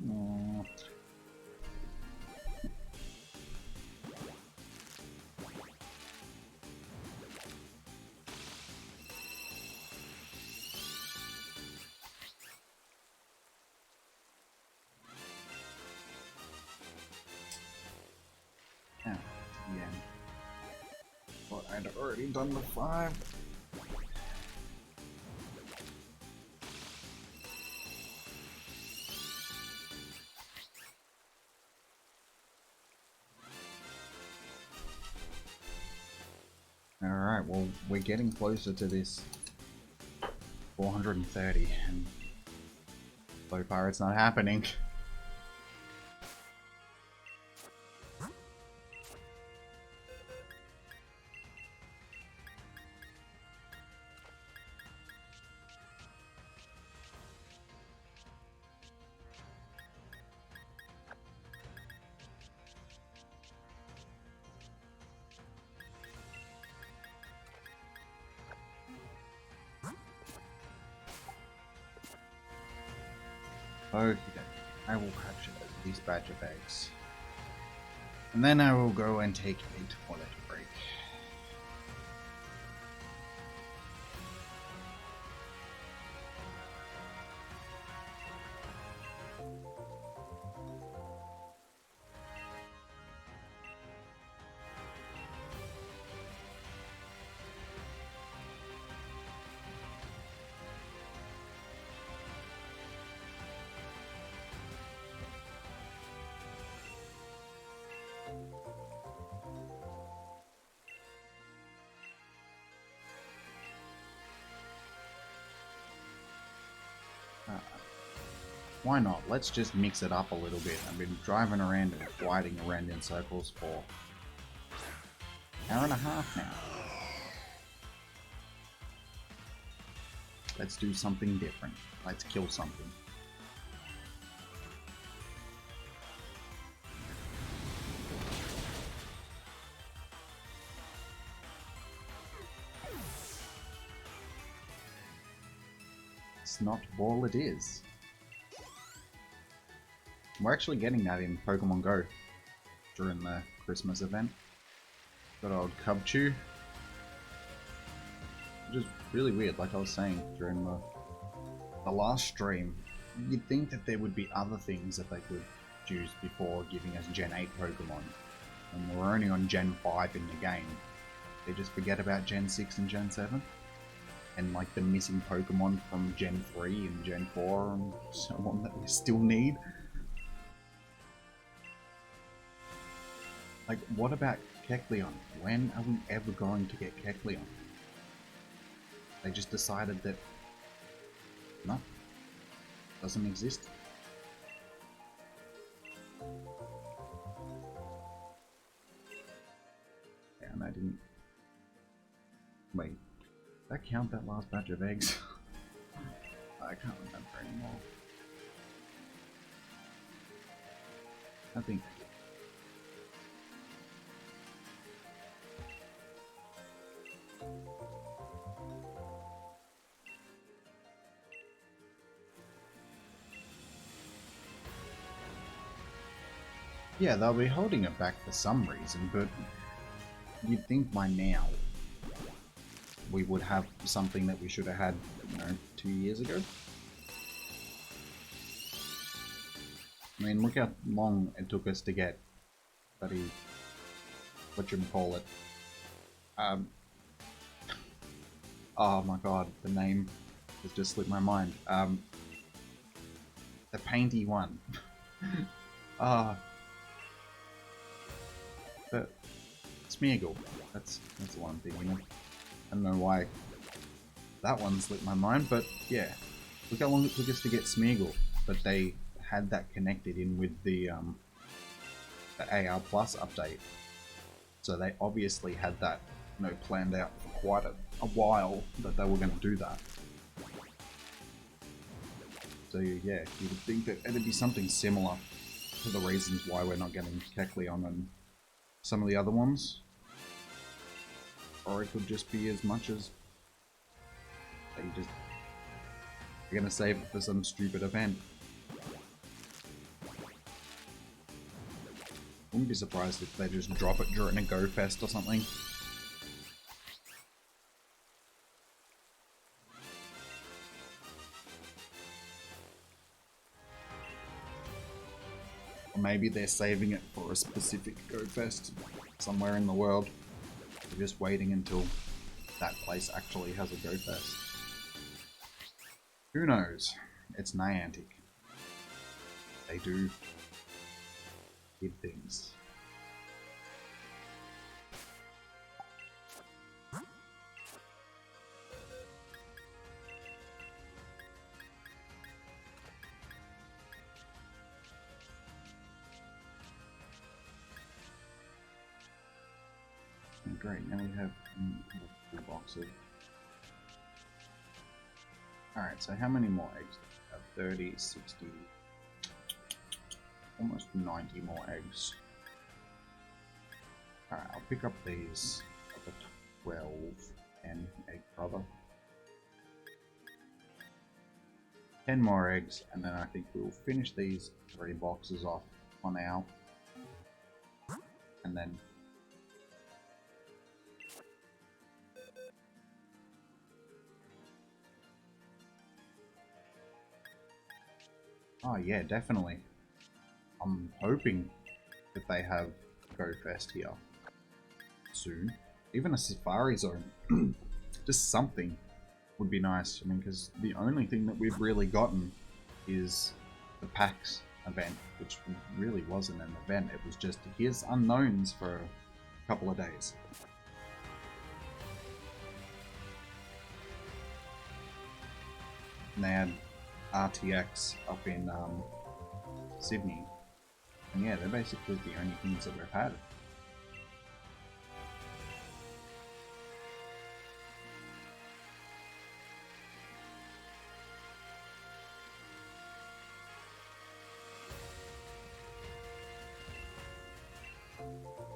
Oh. Yeah. But I'd already done the 5. Alright, well, we're getting closer to this 430, and so far it's not happening. Okay, I will capture these badger bags. And then I will go and take a toilet break. Why not? Let's just mix it up a little bit. I've been driving around and gliding around in circles for an hour and a half now. Let's do something different. Let's kill something. Snot ball it is. We're actually getting that in Pokemon Go during the Christmas event. Good old Cubchoo. Which is really weird, like I was saying during the last stream. You'd think that there would be other things that they could choose before giving us Gen 8 Pokemon. And we're only on Gen 5 in the game. They just forget about Gen 6 and Gen 7. and like the missing Pokemon from Gen 3 and Gen 4 and so on that we still need. Like, what about Kecleon? When are we ever going to get Kecleon? They just decided that, no, doesn't exist. Yeah, and I didn't. Wait, did that count that last batch of eggs? I can't remember anymore. I think. Yeah, they'll be holding it back for some reason, but you'd think by now we would have something that we should have had, you know, 2 years ago. I mean, look how long it took us to get bloody, whatchamacallit. Oh my god, the name has just slipped my mind. The painty one. The Smeargle. That's the one I'm thinking of. I don't know why that one slipped my mind, but yeah. Look how long it took us to get Smeargle, but they had that connected in with the AR Plus update. So they obviously had that, you know, planned out for quite a while that they were going to do that. So yeah, you would think that it'd be something similar to the reasons why we're not getting Kecleon and some of the other ones. Or it could just be as much as they're gonna save it for some stupid event. Wouldn't be surprised if they just drop it during a Go Fest or something. Or maybe they're saving it for a specific Go Fest somewhere in the world. They're just waiting until that place actually has a Go Fest. Who knows? It's Niantic. They do good things. Great, now we have a box of... Alright, so how many more eggs do we have? 30, 60... almost 90 more eggs. Alright, I'll pick up these of the 12 and egg brother. 10 more eggs, and then I think we'll finish these 3 boxes off for now. And then oh yeah, definitely. I'm hoping that they have Go Fest here soon. Even a Safari Zone. Just something would be nice. I mean, because the only thing that we've really gotten is the PAX event, which really wasn't an event. It was just, here's unknowns for a couple of days. And they had RTX up in Sydney, and yeah, they're basically the only things that we've had.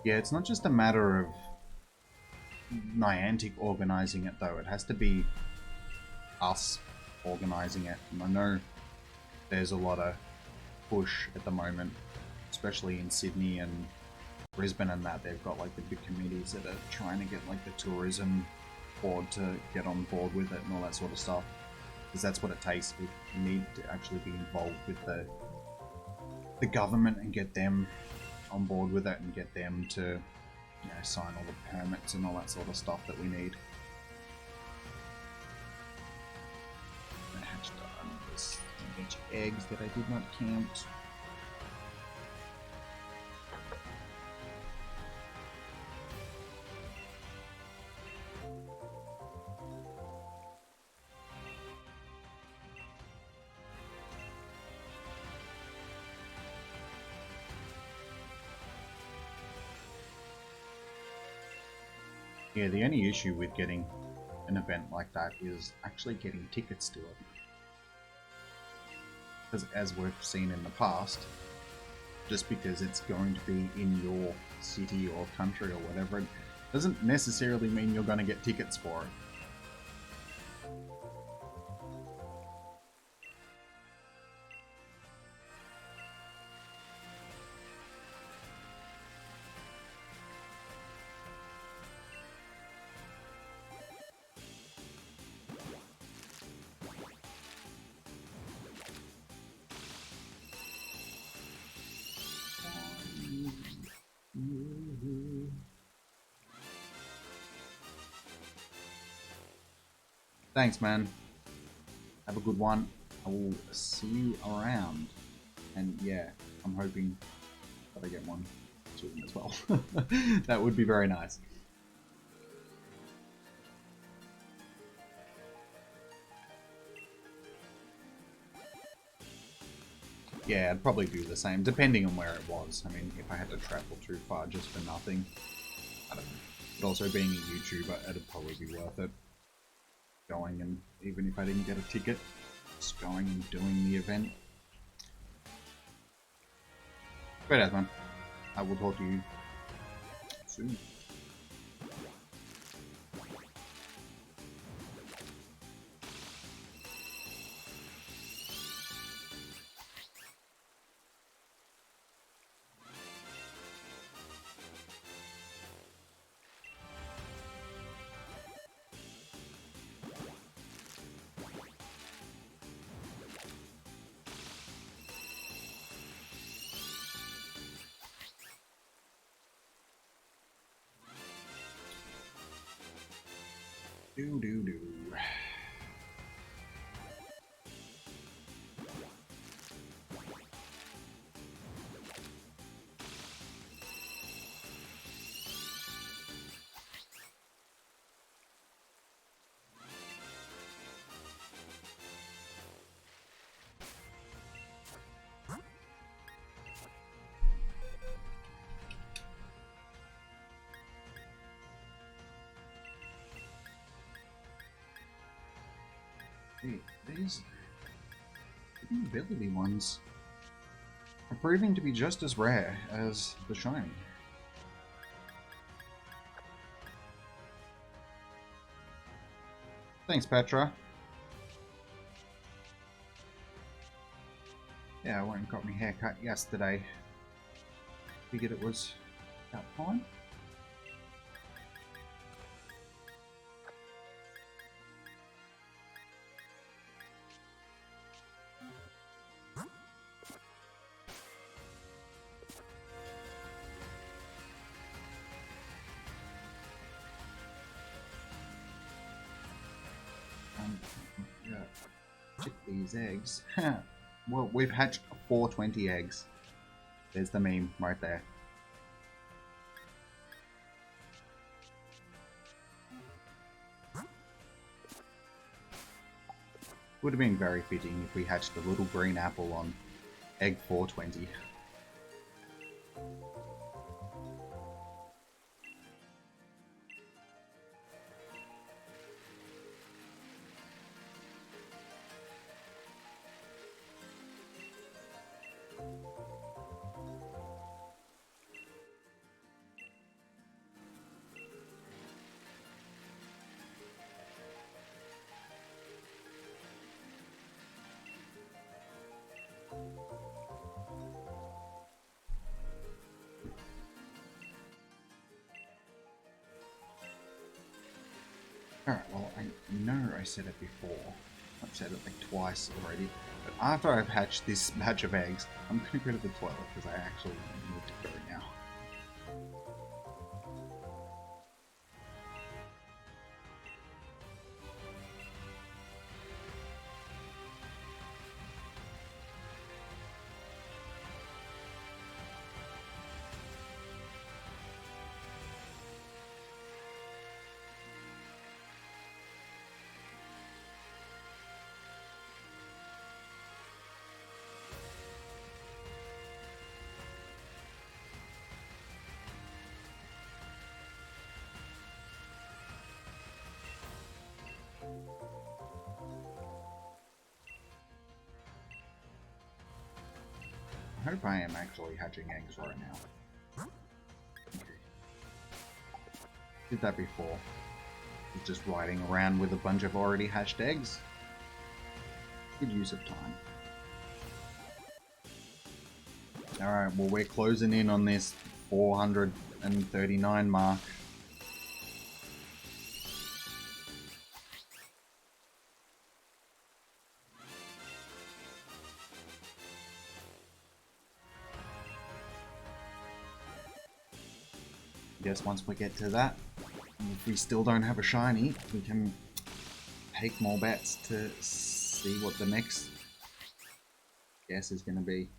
Yeah, it's not just a matter of Niantic organizing it though, it has to be us organizing it. And I know there's a lot of push at the moment, especially in Sydney and Brisbane and that. They've got like the big committees that are trying to get like the tourism board to get on board with it and all that sort of stuff, because that's what it takes. We need to actually be involved with the government and get them on board with it and get them to, you know, sign all the permits and all that sort of stuff that we need. Almost done. There's a bunch of eggs that I did not count. Yeah, the only issue with getting an event like that is actually getting tickets to it. Because as we've seen in the past, just because it's going to be in your city or country or whatever, it doesn't necessarily mean you're going to get tickets for it. Thanks, man. Have a good one. I will see you around. And yeah, I'm hoping that I get one soon as well. That would be very nice. Yeah, I'd probably do the same, depending on where it was. I mean, if I had to travel too far just for nothing, I don't know. But also being a YouTuber, it'd probably be worth it. Going, and even if I didn't get a ticket, just going and doing the event. Great as man. I will talk to you soon. Do. Hey, these ability ones are proving to be just as rare as the shiny. Thanks, Petra. Yeah, I went and got my hair cut yesterday. Figured it was about time. Yeah, check these eggs. Well, we've hatched 420 eggs. There's the meme right there. Would have been very fitting if we hatched a little green apple on egg 420. Alright, well, I know I said it before. I've said it like twice already. But after I've hatched this batch of eggs, I'm going to go to the toilet because I actually need to go now. I hope I am actually hatching eggs right now. Okay. Did that before. Just riding around with a bunch of already hatched eggs. Good use of time. Alright, well we're closing in on this 439 mark. I guess once we get to that, if we still don't have a shiny, we can take more bets to see what the next guess is going to be.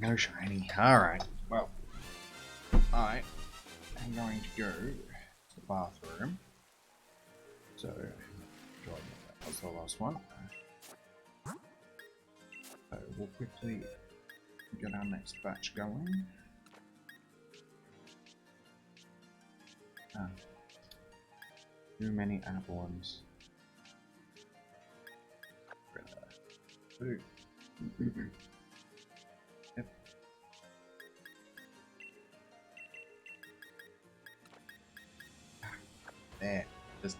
No shiny. Alright, well, I am going to go to the bathroom. So, that was the last one. So, we'll quickly get our next batch going. Too many Applins. Yep. There. Just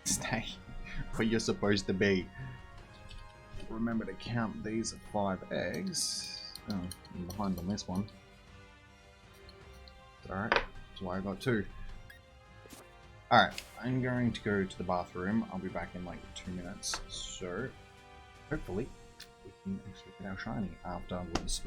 stay where you're supposed to be. Remember to count these 5 eggs. Oh, I'm behind on this one. Alright, that's why I got 2. Alright, I'm going to go to the bathroom. I'll be back in like 2 minutes. So, hopefully, we can actually get our shiny afterwards.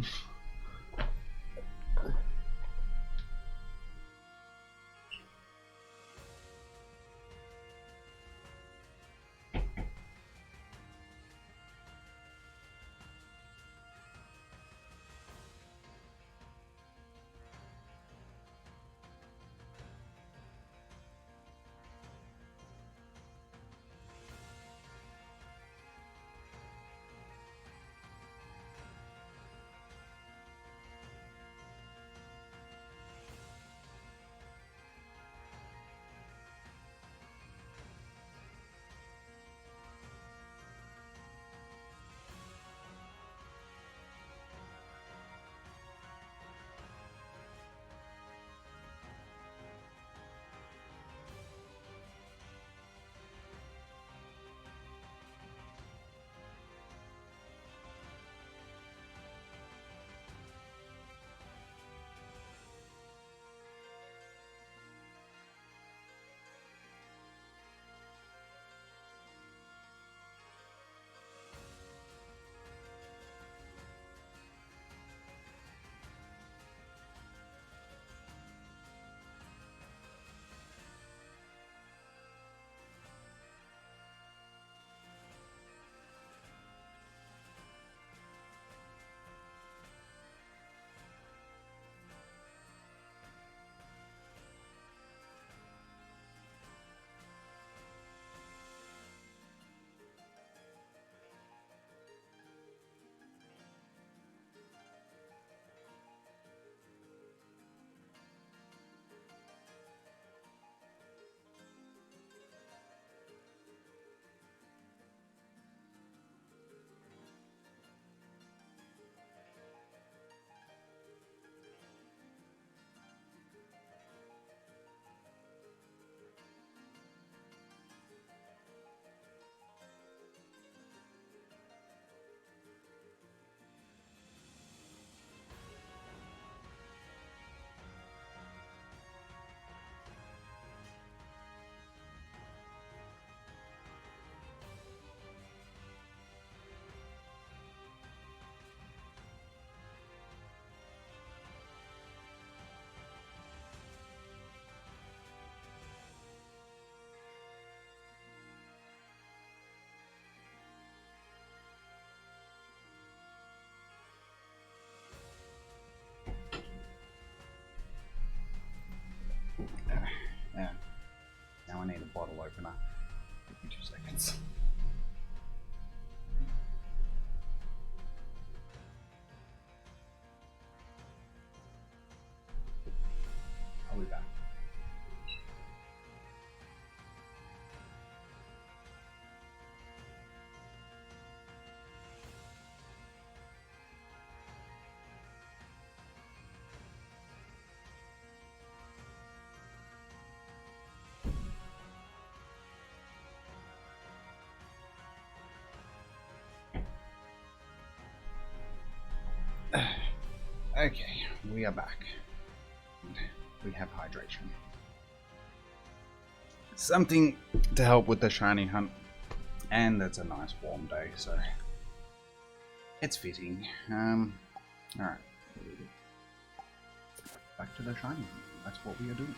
opener. Give me 2 seconds. I'll be back. Okay, we are back. We have hydration. Something to help with the shiny hunt, and it's a nice warm day, so it's fitting. Alright. Back to the shiny hunt. That's what we are doing.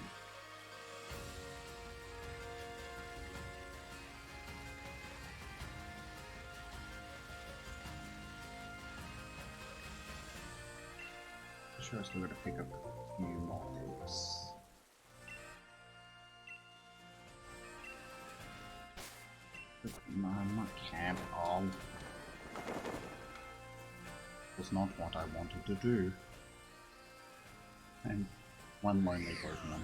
Sure, still got to pick up a few more eggs. My camp all was not what I wanted to do. And one lonely Pokemon.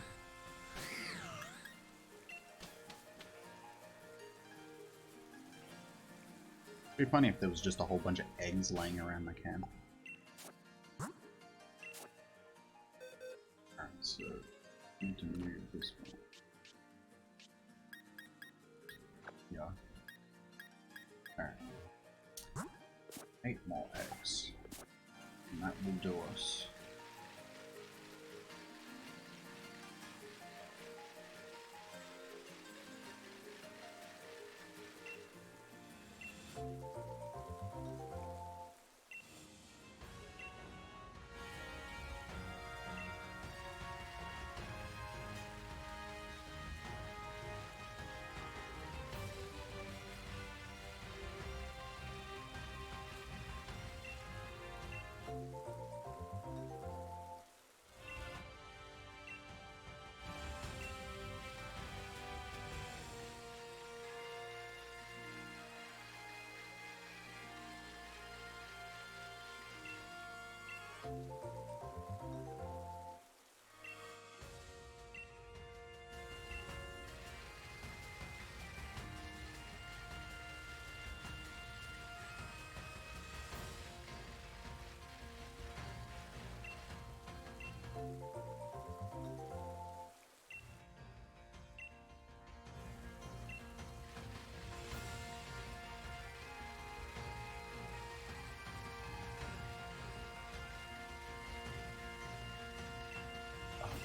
It'd be funny if there was just a whole bunch of eggs laying around the camp. So, I need to move this one. Yeah. Alright. 8 more eggs. And that will do us.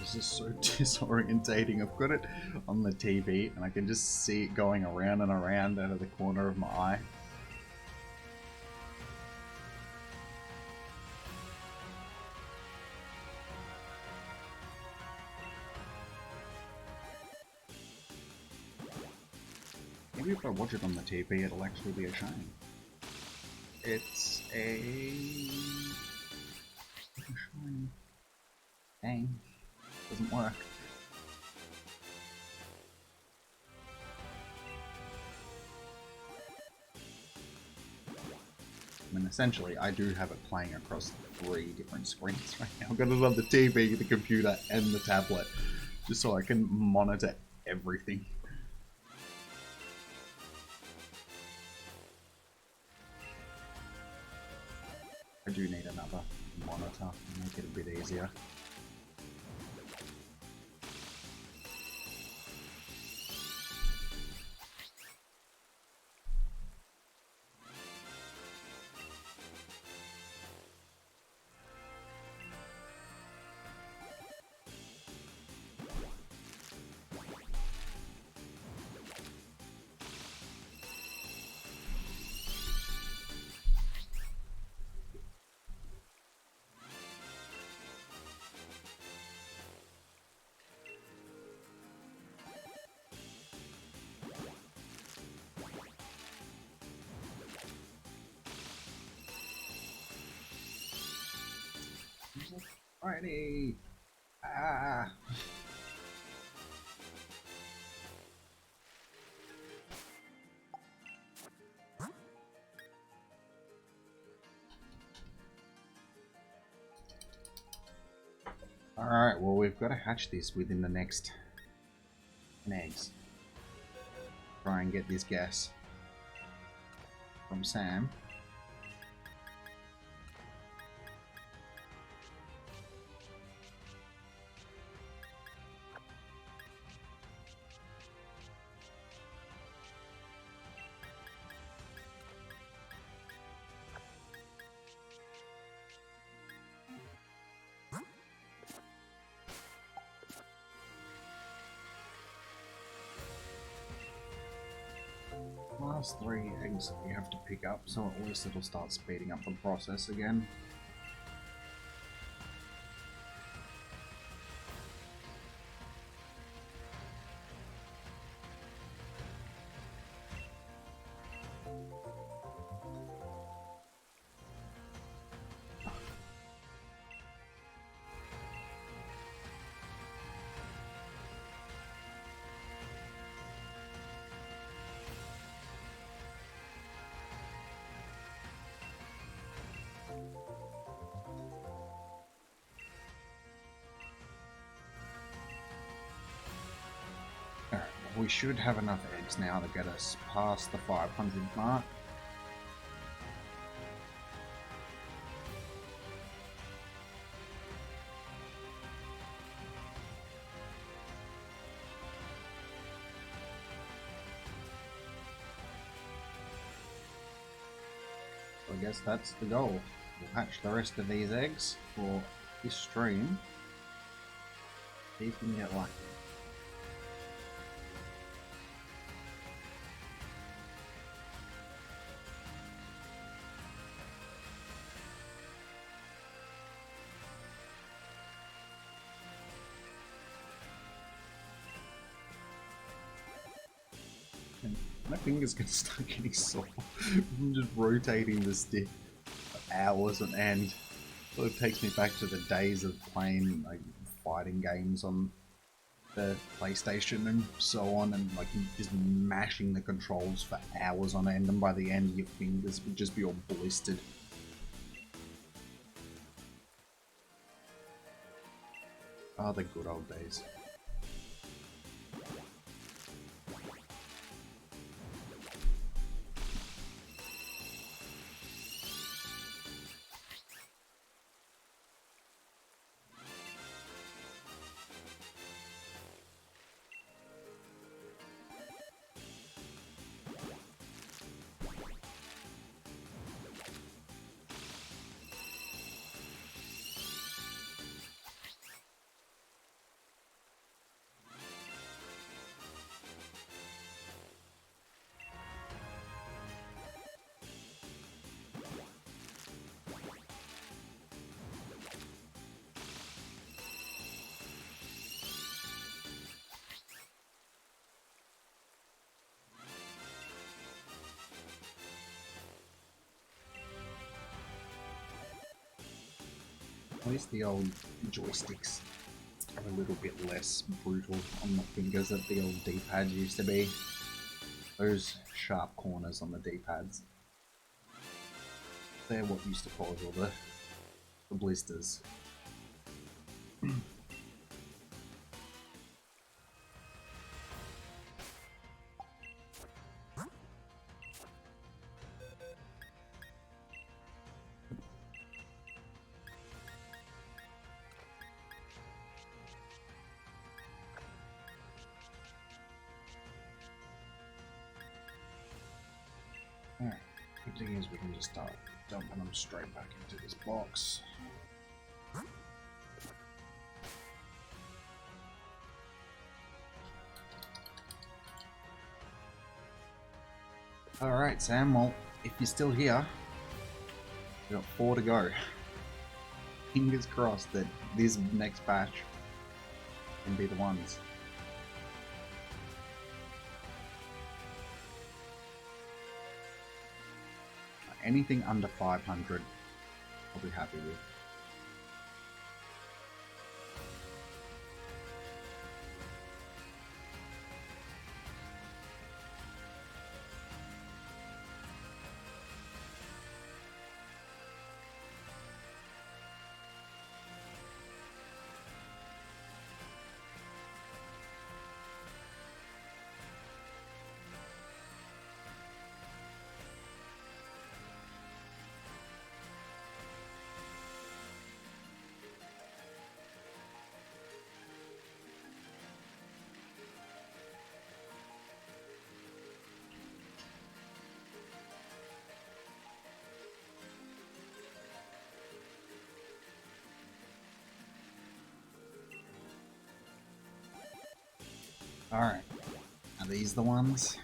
This is so disorientating. I've got it on the TV and I can just see it going around and around out of the corner of my eye. Maybe if I watch it on the TV, it'll actually be a shame. It's a shiny. Dang. Doesn't work. I mean, essentially, I do have it playing across 3 different screens right now. I've got it on the TV, the computer, and the tablet, just so I can monitor everything. I do need another monitor to make it a bit easier. Alrighty. Ah. Alright, well we've got to hatch this within the next 10 eggs. Try and get this gas from Sam. Last 3 eggs you have to pick up, so at least it'll start speeding up the process again. Alright, well, we should have enough eggs now to get us past the 500 mark. So I guess that's the goal. We'll hatch the rest of these eggs for this stream. See if we can get lucky. My finger's gonna start getting sore from just rotating the stick for hours on end. So it takes me back to the days of playing like fighting games on the PlayStation and so on, and like just mashing the controls for hours on end, and by the end your fingers would just be all blistered. Oh, the good old days. At least the old joysticks are a little bit less brutal on the fingers that the old D-pads used to be. Those sharp corners on the D-pads. They're what used to cause all the blisters. Alright, good thing is we can just start dumping them straight back into this box. Alright Sam, well, if you're still here, we've got 4 to go. Fingers crossed that this next batch can be the ones. Anything under 500, I'll be happy with. Alright. Are these the ones?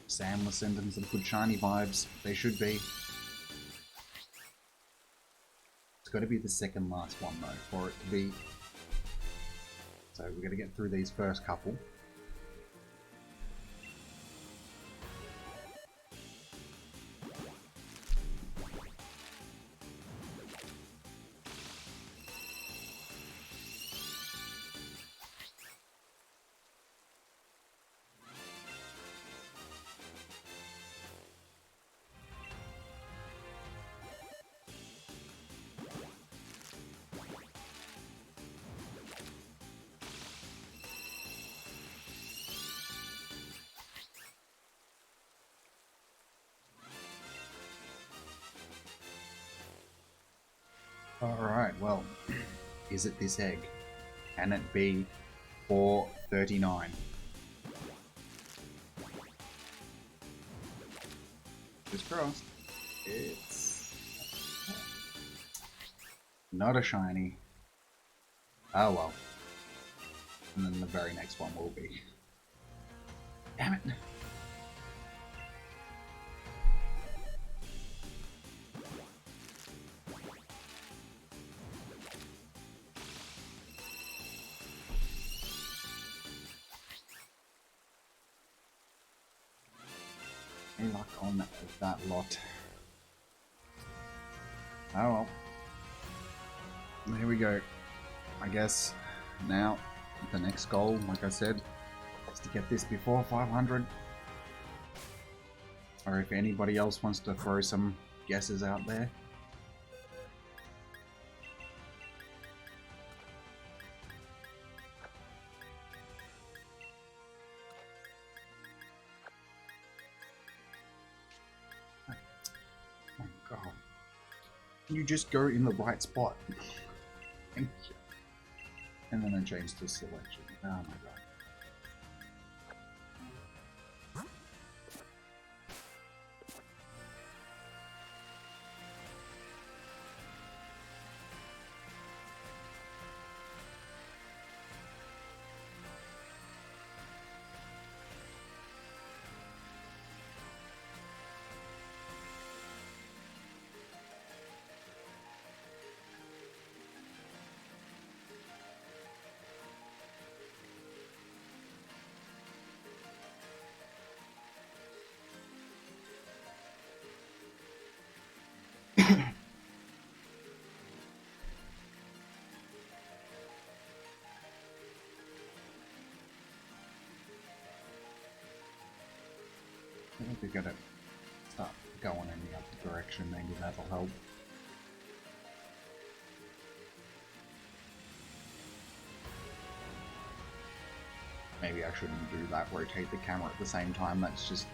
Sam was sending some good shiny vibes. They should be. It's got to be the second last one though, for it to be. So we're going to get through these first couple. Alright, well, is it this egg? Can it be 439? Just crossed. It's not a shiny. Oh well. And then the very next one will be. Damn it! Any luck on that lot? Oh well. Here we go. I guess now the next goal, like I said, is to get this before 500. Or if anybody else wants to throw some guesses out there. Oh god. You just go in the right spot. Thank you. And then I change the selection. Oh my god. I think we gotta start going in the other direction, maybe that'll help. Maybe I shouldn't do that, rotate the camera at the same time, that's just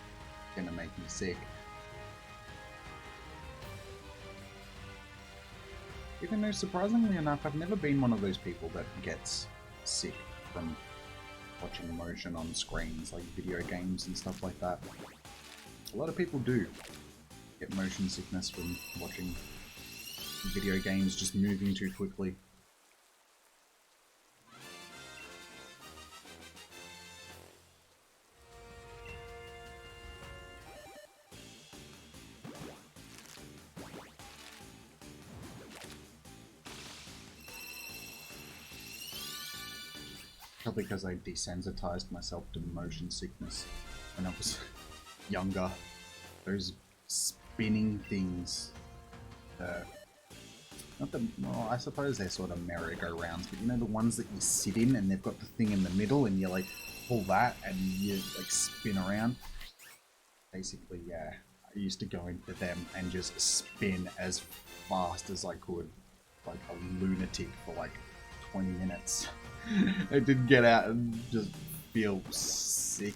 gonna make me sick. Even though, surprisingly enough, I've never been one of those people that gets sick from watching motion on screens, like video games and stuff like that. A lot of people do get motion sickness from watching video games just moving too quickly. Probably because I desensitized myself to motion sickness when I was younger. Those spinning things, not the, well, I suppose they're sort of merry-go-rounds, but you know the ones that you sit in and they've got the thing in the middle and you like pull that and you like spin around? Basically, yeah, I used to go into them and just spin as fast as I could, like a lunatic for like 20 minutes. I did get out and just feel sick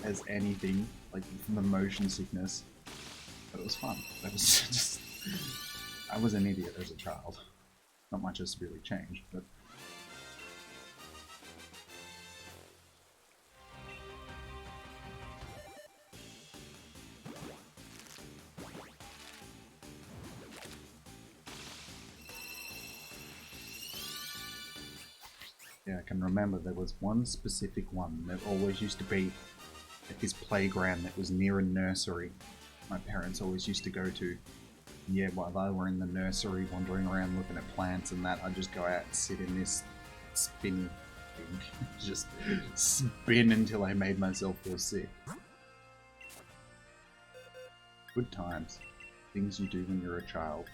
as anything, like from the motion sickness. But it was fun. That was just... I was an idiot as a child. Not much has really changed, but... Yeah, I can remember there was one specific one that always used to be at this playground that was near a nursery. My parents always used to go to. Yeah, while they were in the nursery wandering around looking at plants and that, I'd just go out and sit in this spin thing. Just spin until I made myself feel sick. Good times. Things you do when you're a child.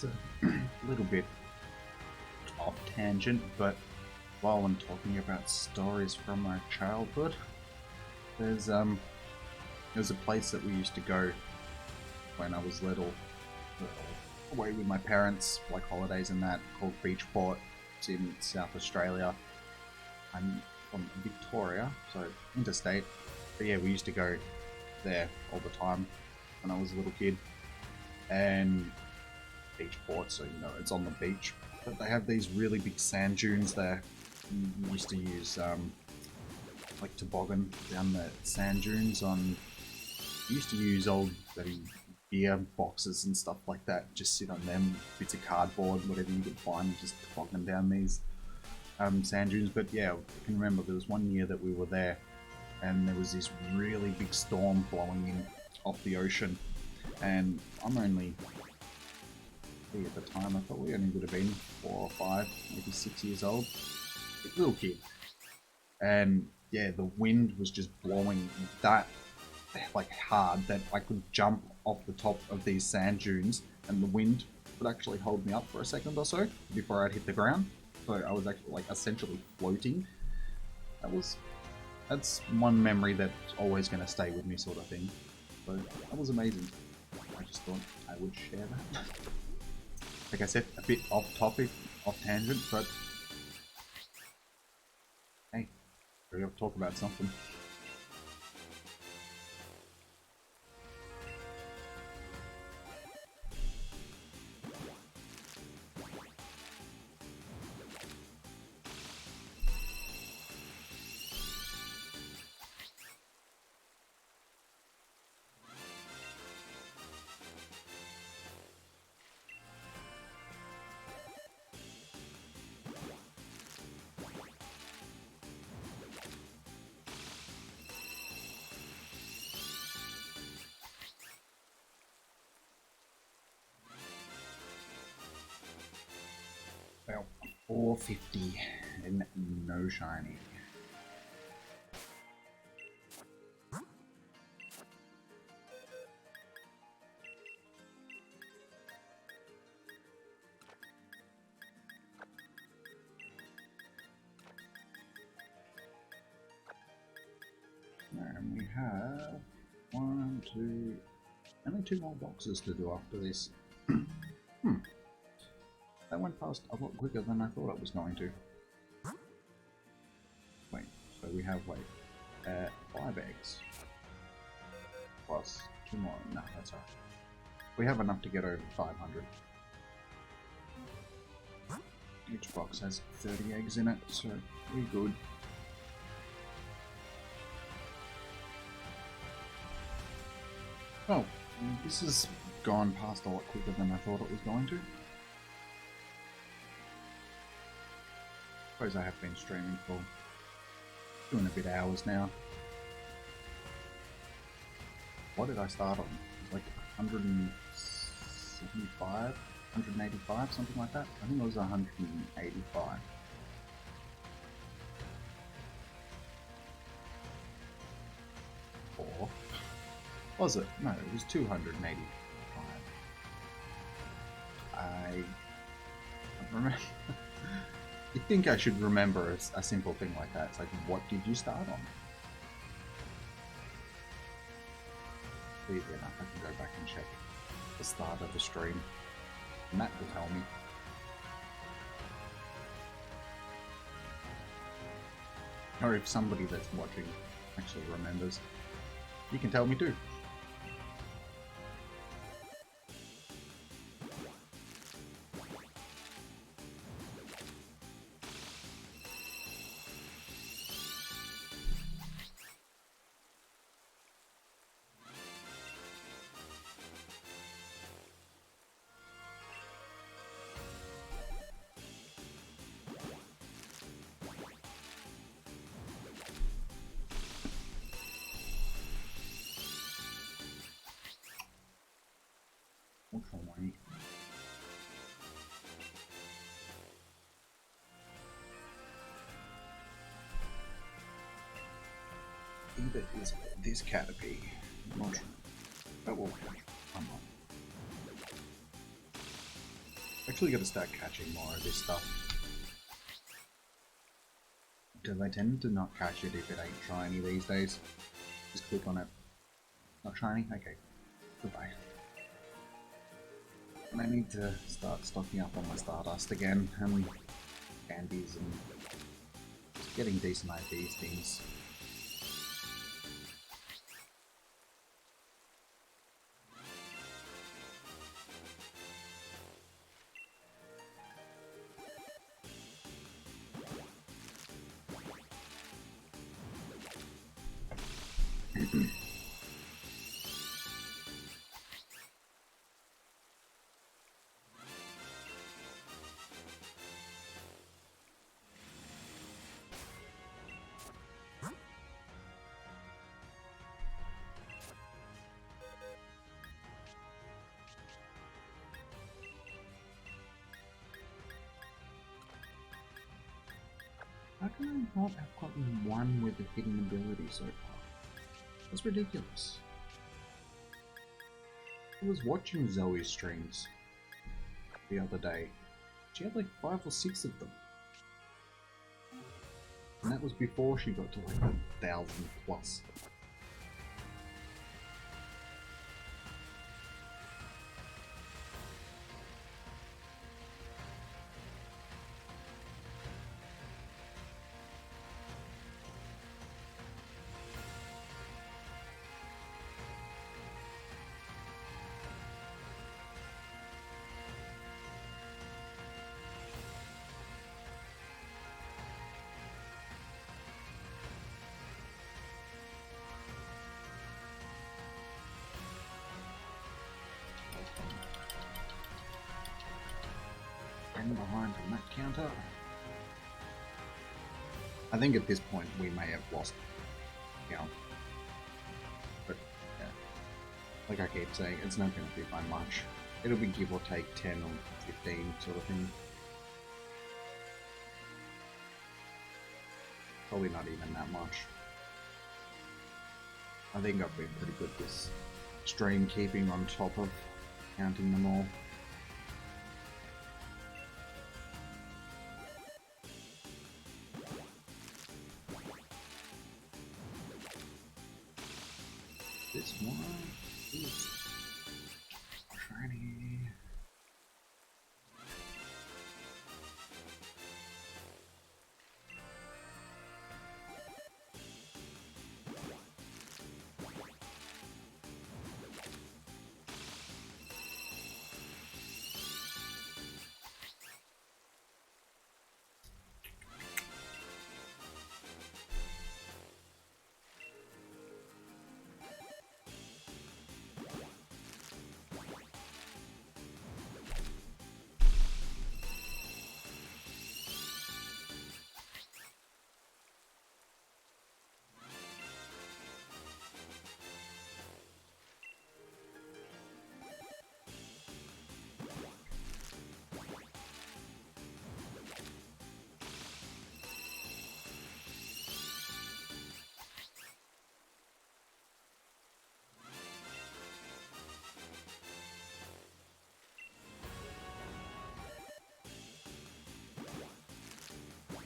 It's a little bit off tangent, but while I'm talking about stories from my childhood, there's a place that we used to go when I was little, away with my parents, like holidays and that, called Beachport. It's in South Australia. I'm from Victoria, so interstate. But yeah, we used to go there all the time when I was a little kid. And Beachport, so you know it's on the beach. But they have these really big sand dunes there. We used to use like toboggan down the sand dunes on. We used to use old beer boxes and stuff like that. Just sit on them, bits of cardboard, whatever you could find, and just toboggan down these sand dunes. But yeah, I can remember there was one year that we were there, and there was this really big storm blowing in off the ocean, and I'm only. At the time, I thought we only would have been 4 or 5, maybe 6 years old. Little kid. And yeah, the wind was just blowing that like hard that I could jump off the top of these sand dunes and the wind would actually hold me up for a second or so before I'd hit the ground. So I was actually like essentially floating. That's one memory that's always going to stay with me, sort of thing. So that was amazing. I just thought I would share that. Like I said, a bit off topic, off tangent, but hey, we're going to talk about something. Well, 450 and no shiny. And we have only 2 more boxes to do after this. That went past a lot quicker than I thought it was going to. Wait, so we have 5 eggs. Plus 2 more. No, that's alright. We have enough to get over 500. Each box has 30 eggs in it, so we're good. Oh, this has gone past a lot quicker than I thought it was going to. I suppose I have been streaming for 2 and a bit hours now. What did I start on? It was like 175, 185, something like that. I think it was 185. Was it? No, it was 285. I don't remember. You'd think I should remember a simple thing like that. It's like, what did you start on? Easy enough, I can go back and check the start of the stream. And that will tell me. Or if somebody that's watching actually remembers, you can tell me too. White. Either is this Caterpie. Not sure. Oh well, I'm not. Actually gotta start catching more of this stuff. Because I tend to not catch it if it ain't shiny these days. Just click on it. Not shiny? Okay. Goodbye. And I need to start stocking up on my Stardust again, and candies, and just getting decent at these things. How can I not have gotten one with a hidden ability so far? That's ridiculous. I was watching Zoe's streams the other day. She had like 5 or 6 of them. And that was before she got to like 1,000 plus. Behind on that counter. I think at this point we may have lost count. But yeah, like I keep saying, it's not going to be by much. It'll be give or take 10 or 15 sort of thing. Probably not even that much. I think I've been pretty good this stream, keeping on top of counting them all. This one is shiny.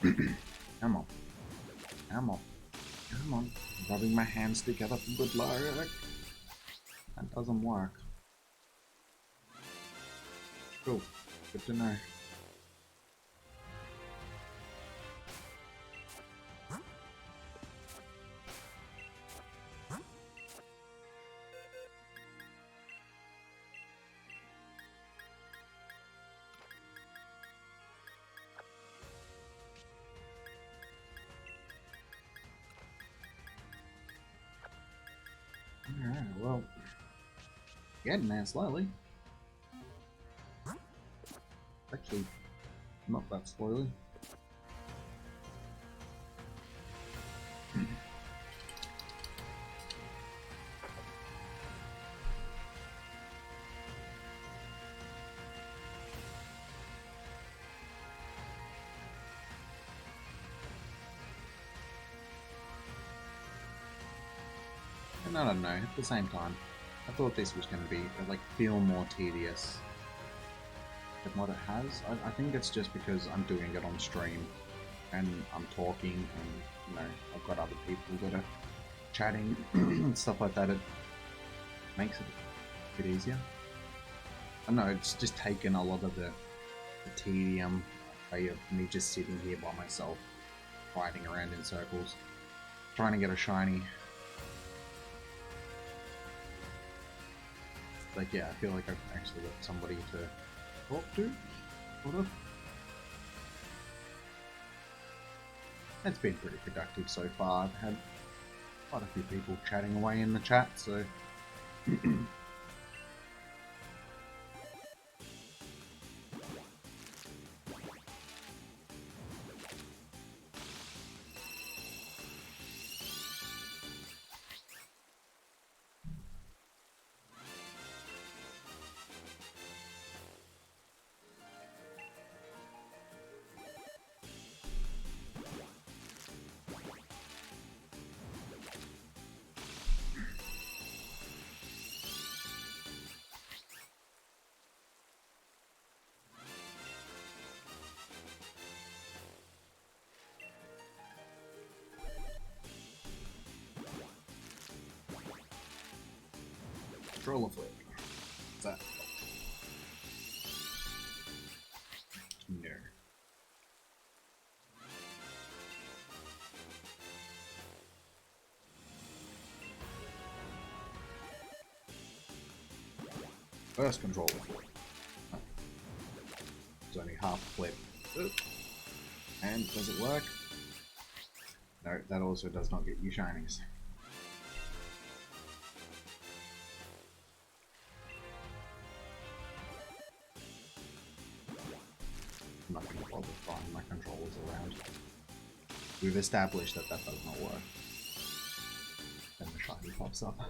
Come on. Come on. Come on. Rubbing my hands together for good luck. That doesn't work. Cool. Good to know. Alright, well, getting there slowly. Actually, not that slowly. And I don't know, at the same time, I thought this was going to be, like, feel more tedious than what it has. I think it's just because I'm doing it on stream, and I'm talking, and, you know, I've got other people that are chatting, and stuff like that. It makes it a bit easier. I don't know, it's just taken a lot of the tedium away of me just sitting here by myself, fighting around in circles, trying to get a shiny. Like, yeah, I feel like I've actually got somebody to talk to, sort of. It's been pretty productive so far. I've had quite a few people chatting away in the chat, so... Controller flip. What's that? No. First controller flip. Oh. It's only half flip. Ooh. And does it work? No, that also does not get you shinies. I'm not going to bother buying my controllers around. We've established that that does not work. Then the shiny pops up.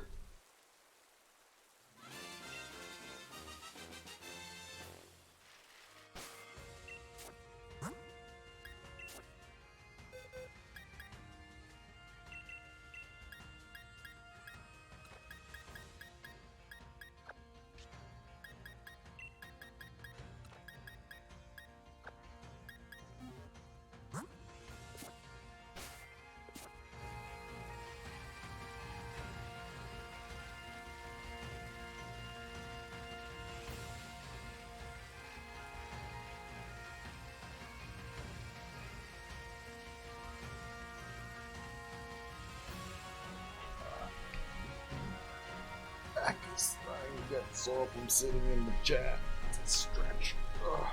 Back is starting to get sore from sitting in the chair. It's a stretch. Ugh.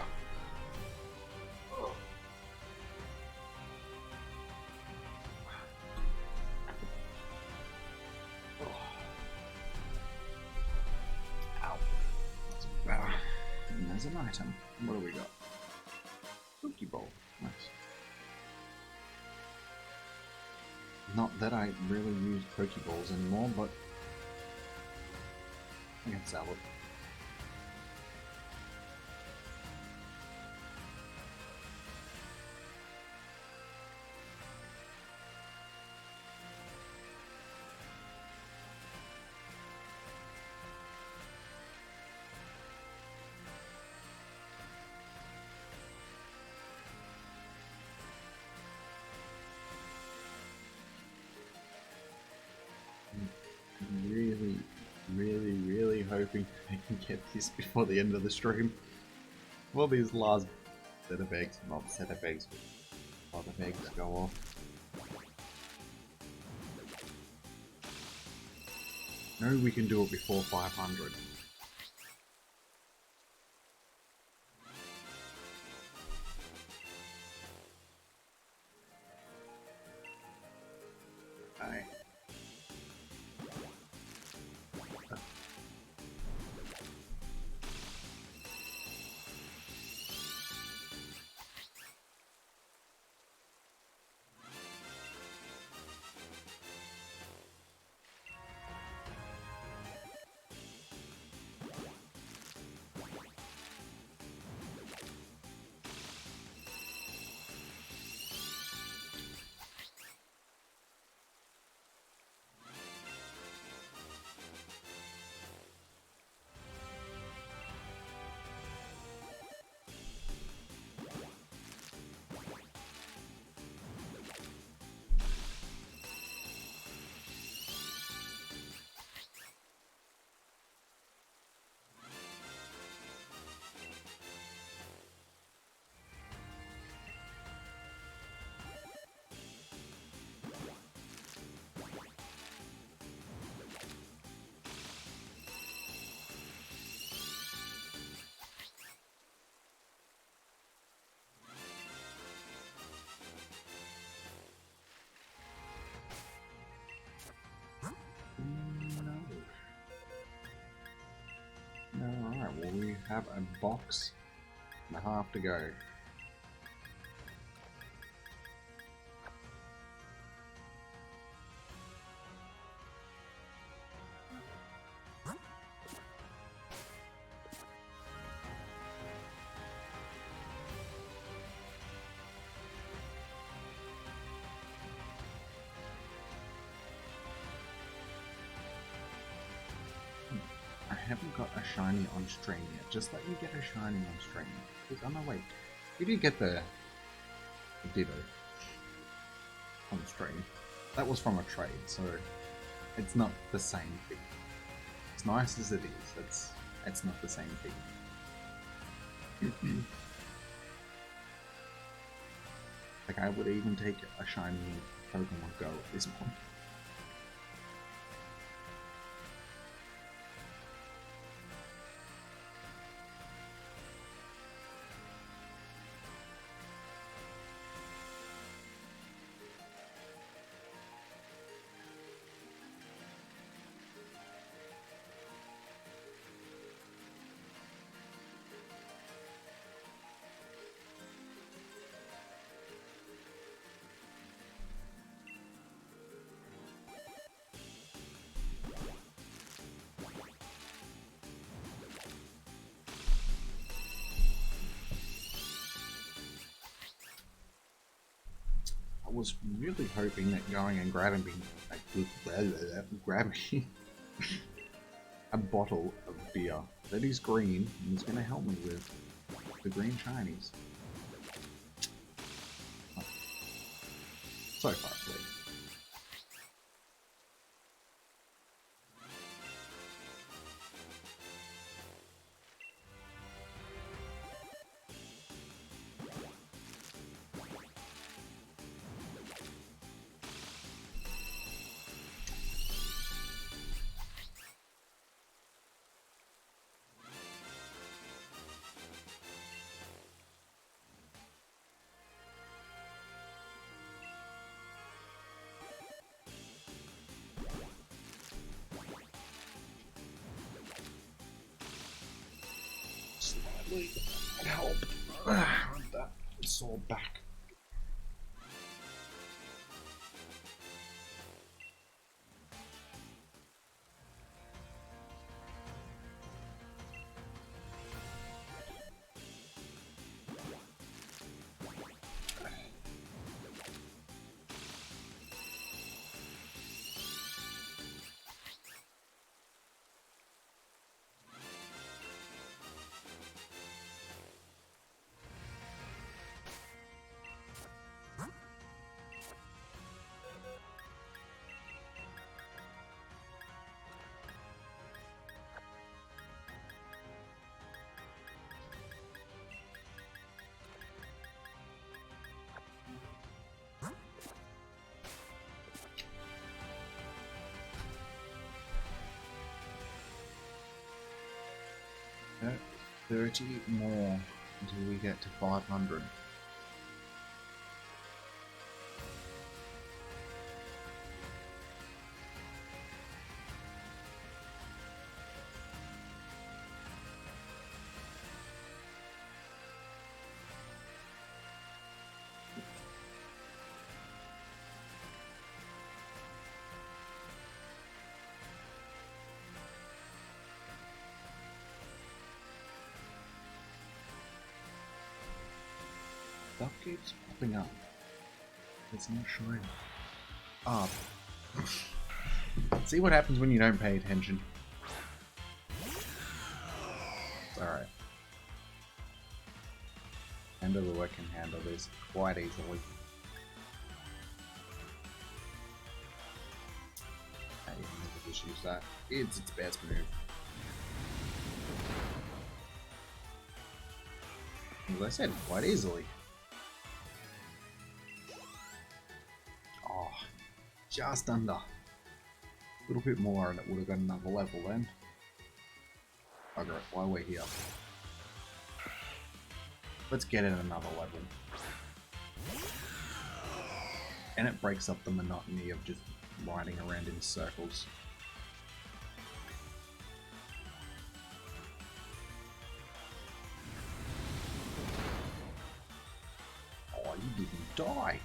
Ugh. Ow. That's better. And there's an item. What do we got? Pokeball. Nice. Not that I really use Pokeballs anymore, but I can sell it. hoping I can get this before the end of the stream. Well, these last set of eggs, not set of eggs, but lot of eggs go off. No, we can do it before 500. Okay. No. Alright, well we have a box and a half to go. I haven't got a shiny on stream yet. Just let me get a shiny on stream. Because, oh no, wait. We did get the Ditto on stream. That was from a trade, so it's not the same thing. As nice as it is, it's not the same thing. Like, I would even take a shiny Pokemon Go at this point. I was really hoping that going and grabbing a bottle of beer that is green and is going to help me with the green shinies. Oh. So far, please. Slightly help. That sore back. 30 more until we get to 500. Stuff keeps popping up. It's not showing up. See what happens when you don't pay attention. It's alright. Handler can handle this quite easily. I never just use that. It's its best move. As I said, quite easily. Just under. A little bit more and it would have got another level then. Bugger it, while we're here. Let's get it another level. And it breaks up the monotony of just riding around in circles. Oh, you didn't die.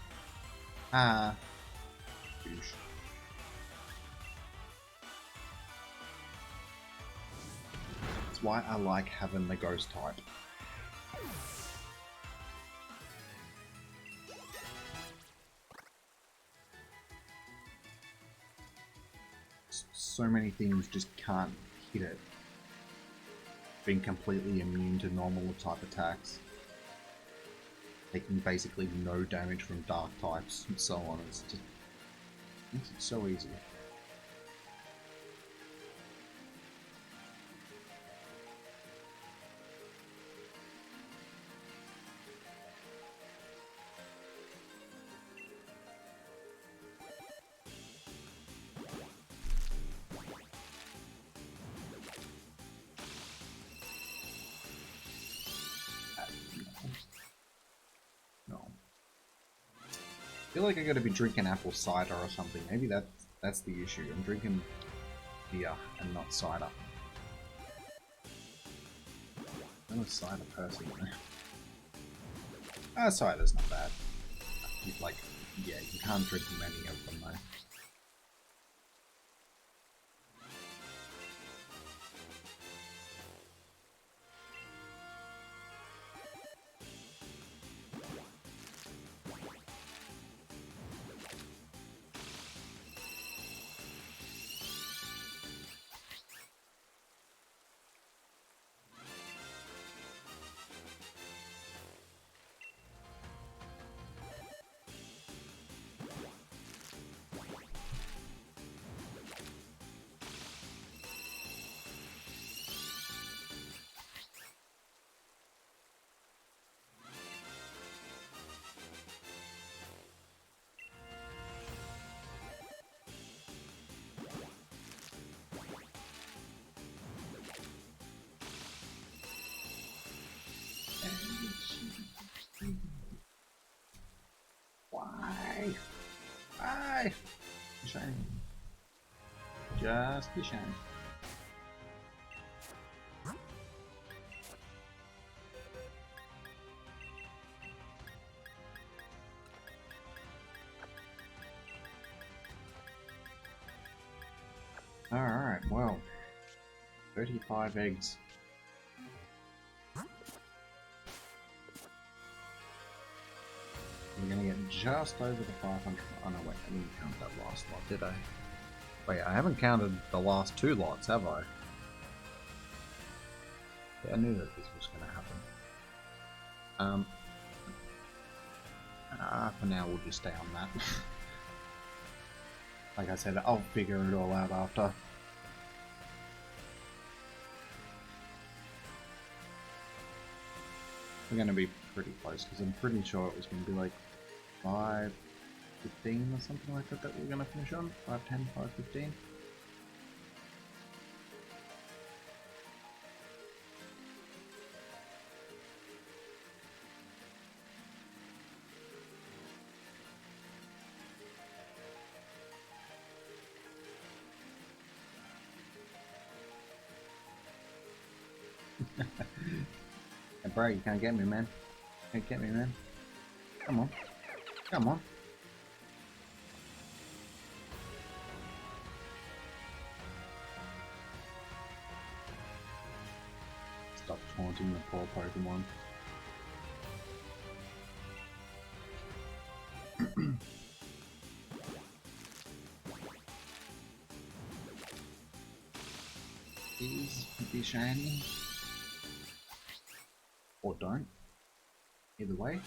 That's why I like having the ghost type. So many things just can't hit it. Being completely immune to normal type attacks. Taking basically no damage from dark types and so on. It's just makes it so easy. I feel like I gotta be drinking apple cider or something. Maybe that's the issue. I'm drinking beer and not cider. I'm a cider person. Cider's not bad. Like, yeah, you can't drink many of them though. Why? Why? Shame. Just a shame. Alright, well. 35 eggs. We're gonna get just over the 500. Oh no, wait, I didn't count that last lot, did I? Wait, I haven't counted the last two lots, have I? Yeah, I knew that this was gonna happen. For now, we'll just stay on that. Like I said, I'll figure it all out after. We're gonna be pretty close, because I'm pretty sure it was gonna be like 5:15 or something like that we're gonna finish on. 5:10, 5:15. bro, you can't get me, man. Can't get me, man. Come on. Come on. Stop taunting the poor Pokemon. Please be shiny. Or don't. Either way.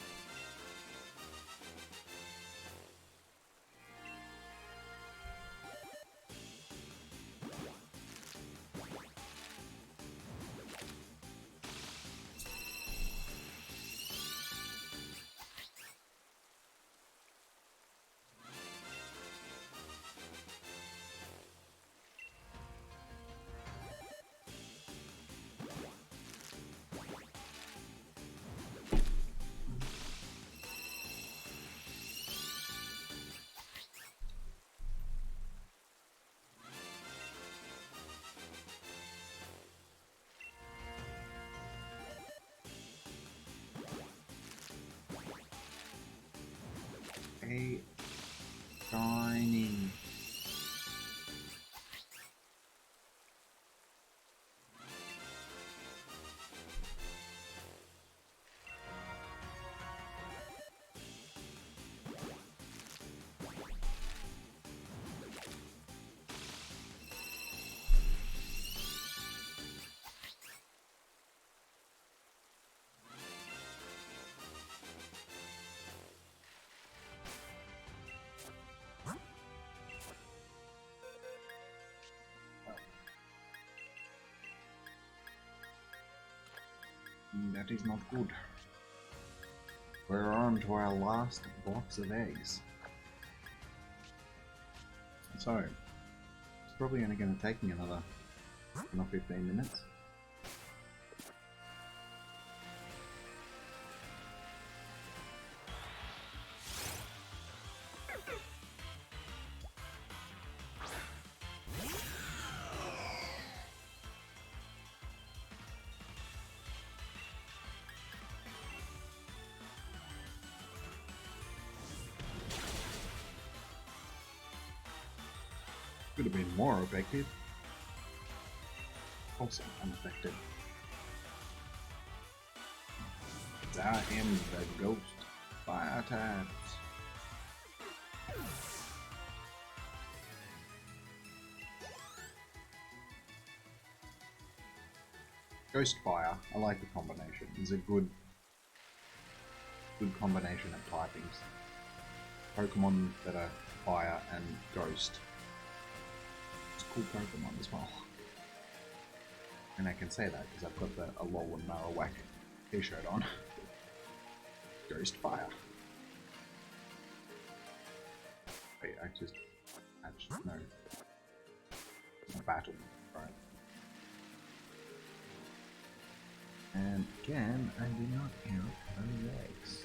A shiny. That is not good. We're on to our last box of eggs. So, it's probably only going to take me another 10 or 15 minutes. Could have been more effective. Also unaffected. I am the ghost. Fire types. Ghost Fire. I like the combination. It's a good combination of typings. Pokemon that are fire and ghost. It's a cool Pokemon as well. And I can say that because I've got the Alolan Marowak t-shirt on. Ghost Fire. Wait, no. A battle, right. And again, I did not count those eggs.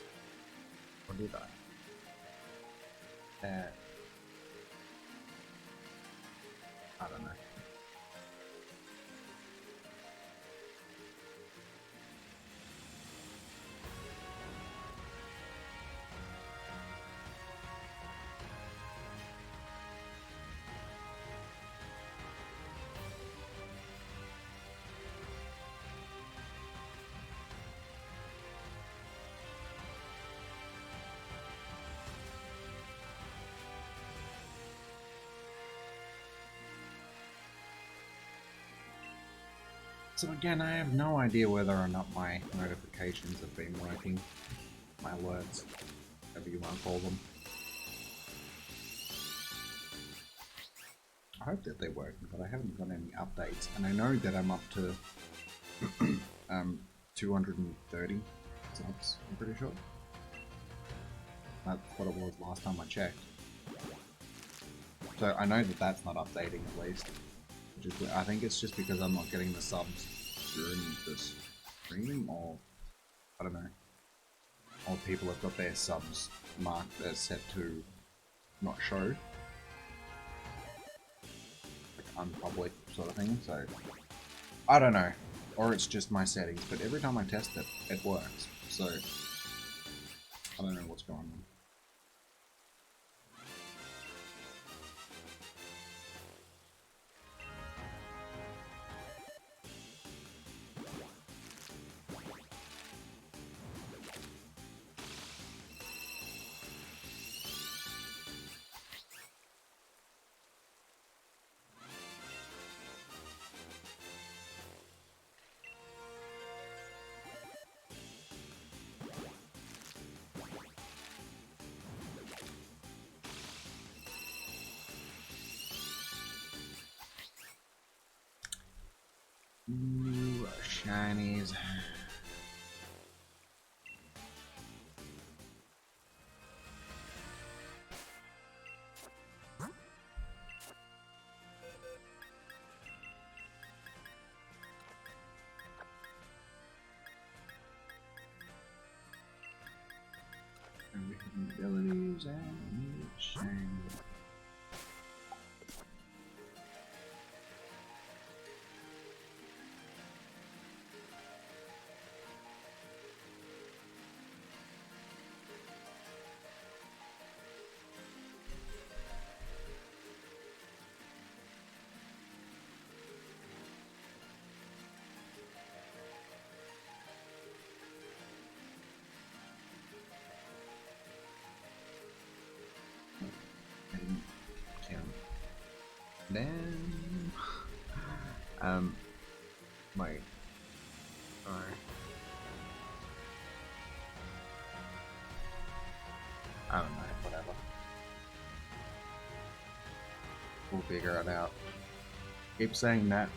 Or did I? I don't know. So again, I have no idea whether or not my notifications have been working. My alerts, whatever you want to call them. I hope that they're working, but I haven't got any updates. And I know that I'm up to 230 subs, I'm pretty sure. That's what it was last time I checked. So I know that that's not updating at least. I think it's just because I'm not getting the subs during this stream, or I don't know. Or people have got their subs marked as set to not show. Like unpublic sort of thing, so I don't know. Or it's just my settings, but every time I test it, it works. So, I don't know what's going on. New shinies. Abilities and new shinies. Count. Then, wait. Sorry. I don't know. Whatever. We'll figure it out. Keep saying that.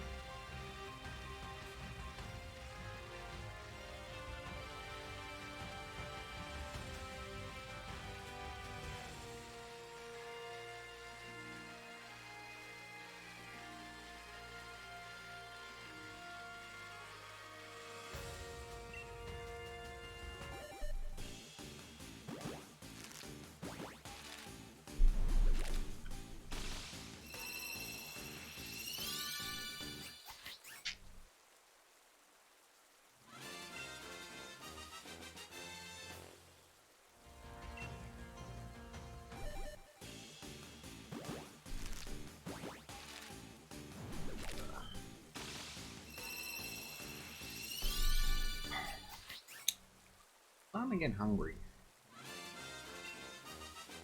I'm getting hungry.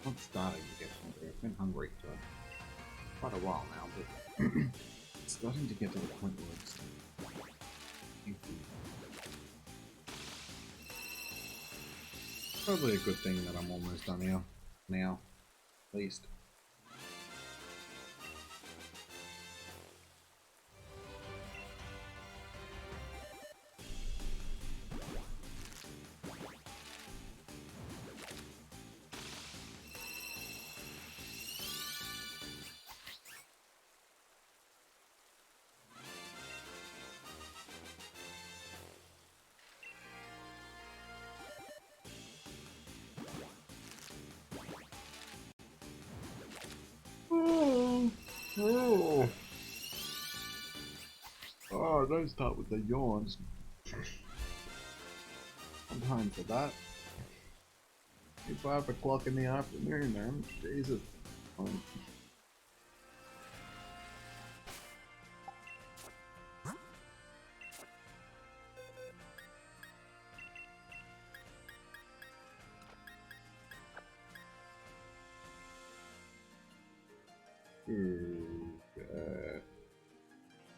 I'm starting to get hungry. I've been hungry for quite a while now, but it's starting to get to the point where it's probably a good thing that I'm almost done here now, at least. Oh, don't start with the yawns. I'm time for that. It's 5 o'clock in the afternoon, man. Jesus.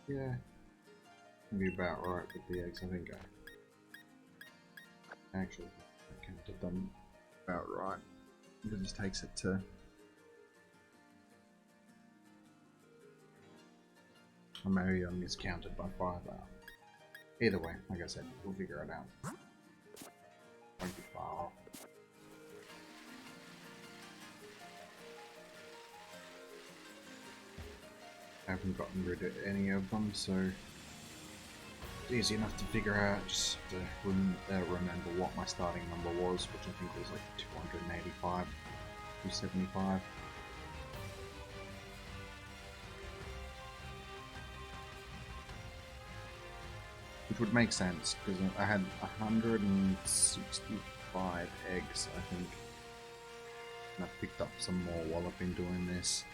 Yeah, be about right with the eggs. I think I actually counted them about right. It just takes it to. Or maybe I miscounted by 5. Either way, like I said, we'll figure it out. Won't be far off. I haven't gotten rid of any of them, so it's easy enough to figure out. Just to remember what my starting number was, which I think was like 285, 275. which would make sense because I had 165 eggs, I think, and I picked up some more while I've been doing this.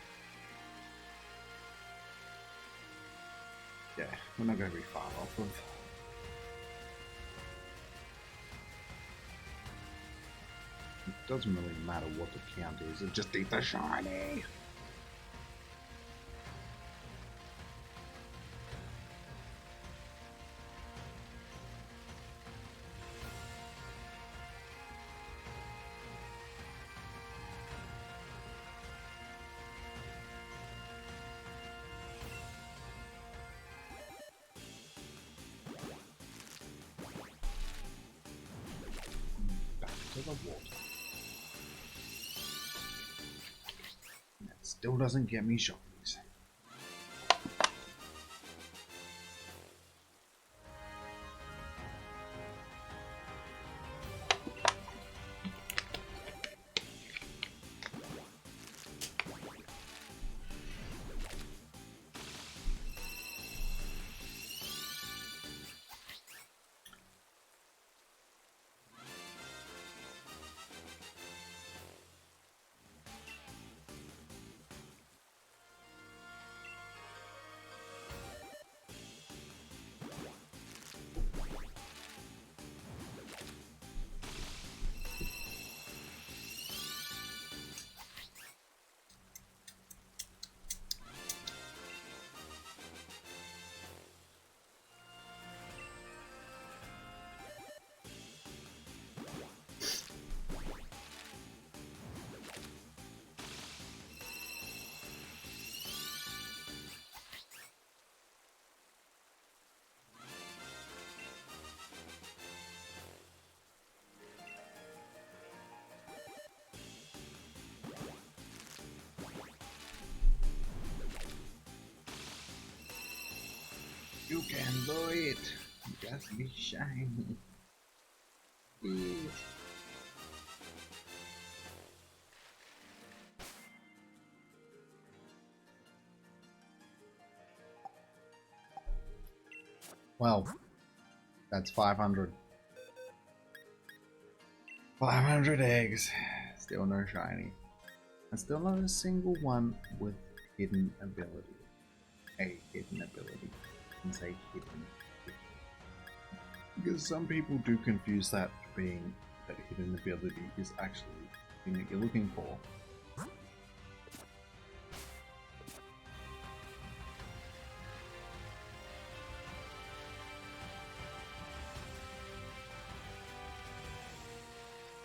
Yeah, we're not going to be far off of. It doesn't really matter what the count is, it just eat the shiny! Back to the water. That still doesn't get me shinies. You can do it. Just be shiny. Please. Well, that's 500. 500 eggs. Still no shiny. And still not a single one with hidden ability. A hidden ability. And say hidden. Because some people do confuse that being that hidden ability is actually the thing that you're looking for.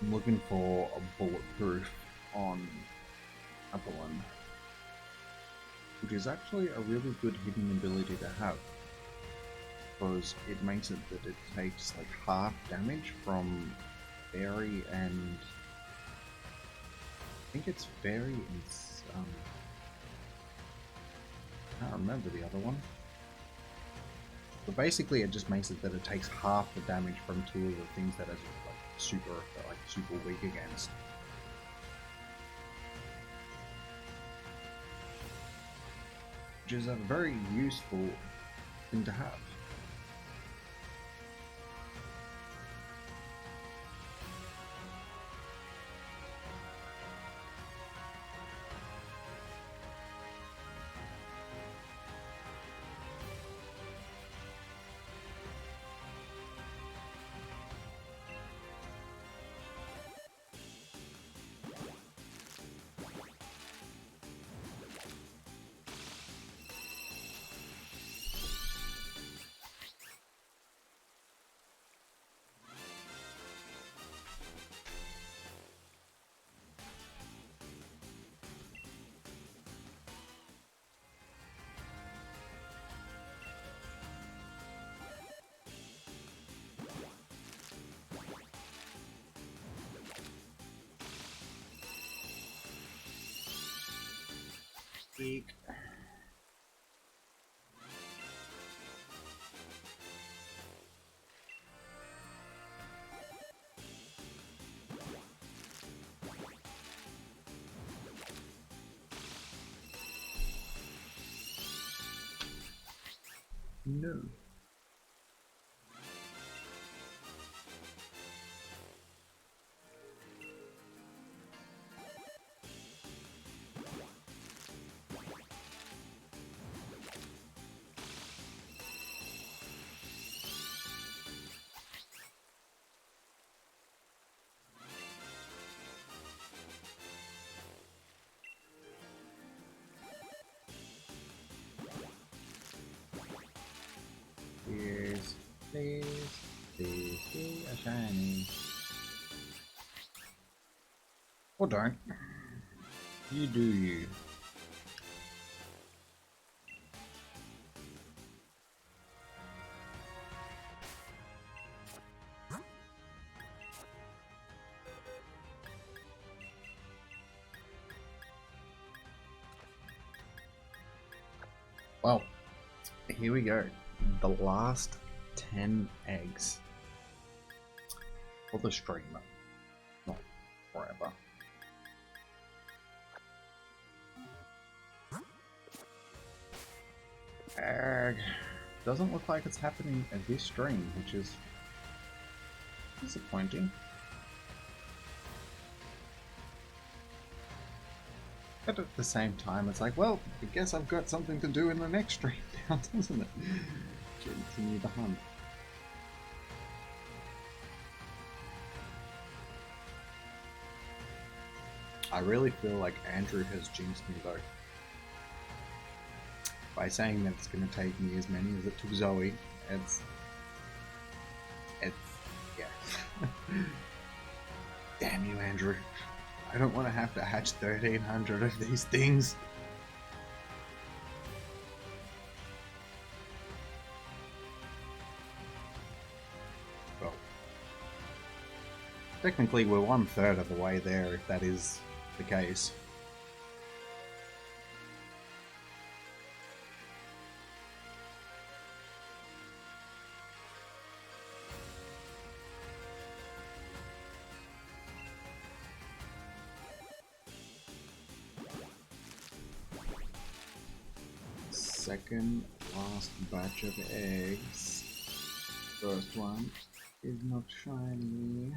I'm looking for a bulletproof on Applin, which is actually a really good hidden ability to have, because it makes it that it takes like half damage from fairy and I think it's fairy and I can't remember the other one. But basically it just makes it that it takes half the damage from two of the things that are super weak against. Which is a very useful thing to have. Eek. No. Or don't. You do you. Well, here we go. The last 10 eggs for the streamer. Not forever. Egg. Doesn't look like it's happening at this stream, which is disappointing. But at the same time, it's like, well, I guess I've got something to do in the next stream now, doesn't it? Continue the hunt. I really feel like Andrew has jinxed me though. By saying that it's going to take me as many as it took Zoe, it's yeah. Damn you, Andrew. I don't want to have to hatch 1,300 of these things. Well, technically we're 1/3 of the way there if that is the case. Second last batch of eggs. First one is not shiny.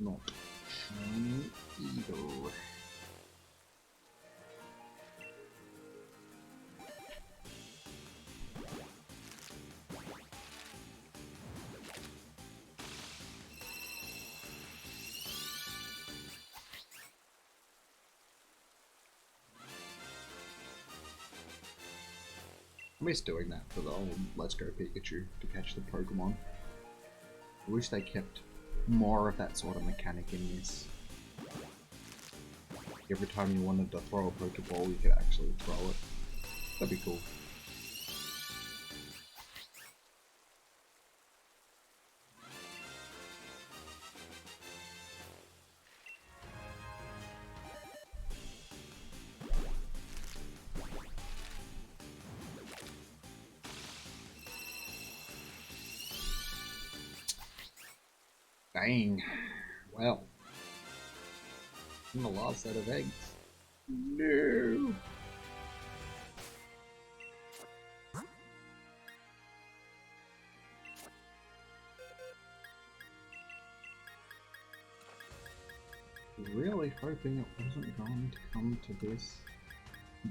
Not shiny either. I miss doing that for the old Let's Go Pikachu to catch the Pokemon. I wish they kept more of that sort of mechanic in this. Every time you wanted to throw a Pokeball, you could actually throw it. That'd be cool. Dang. Well. In the last set of eggs. No. Really hoping it wasn't going to come to this,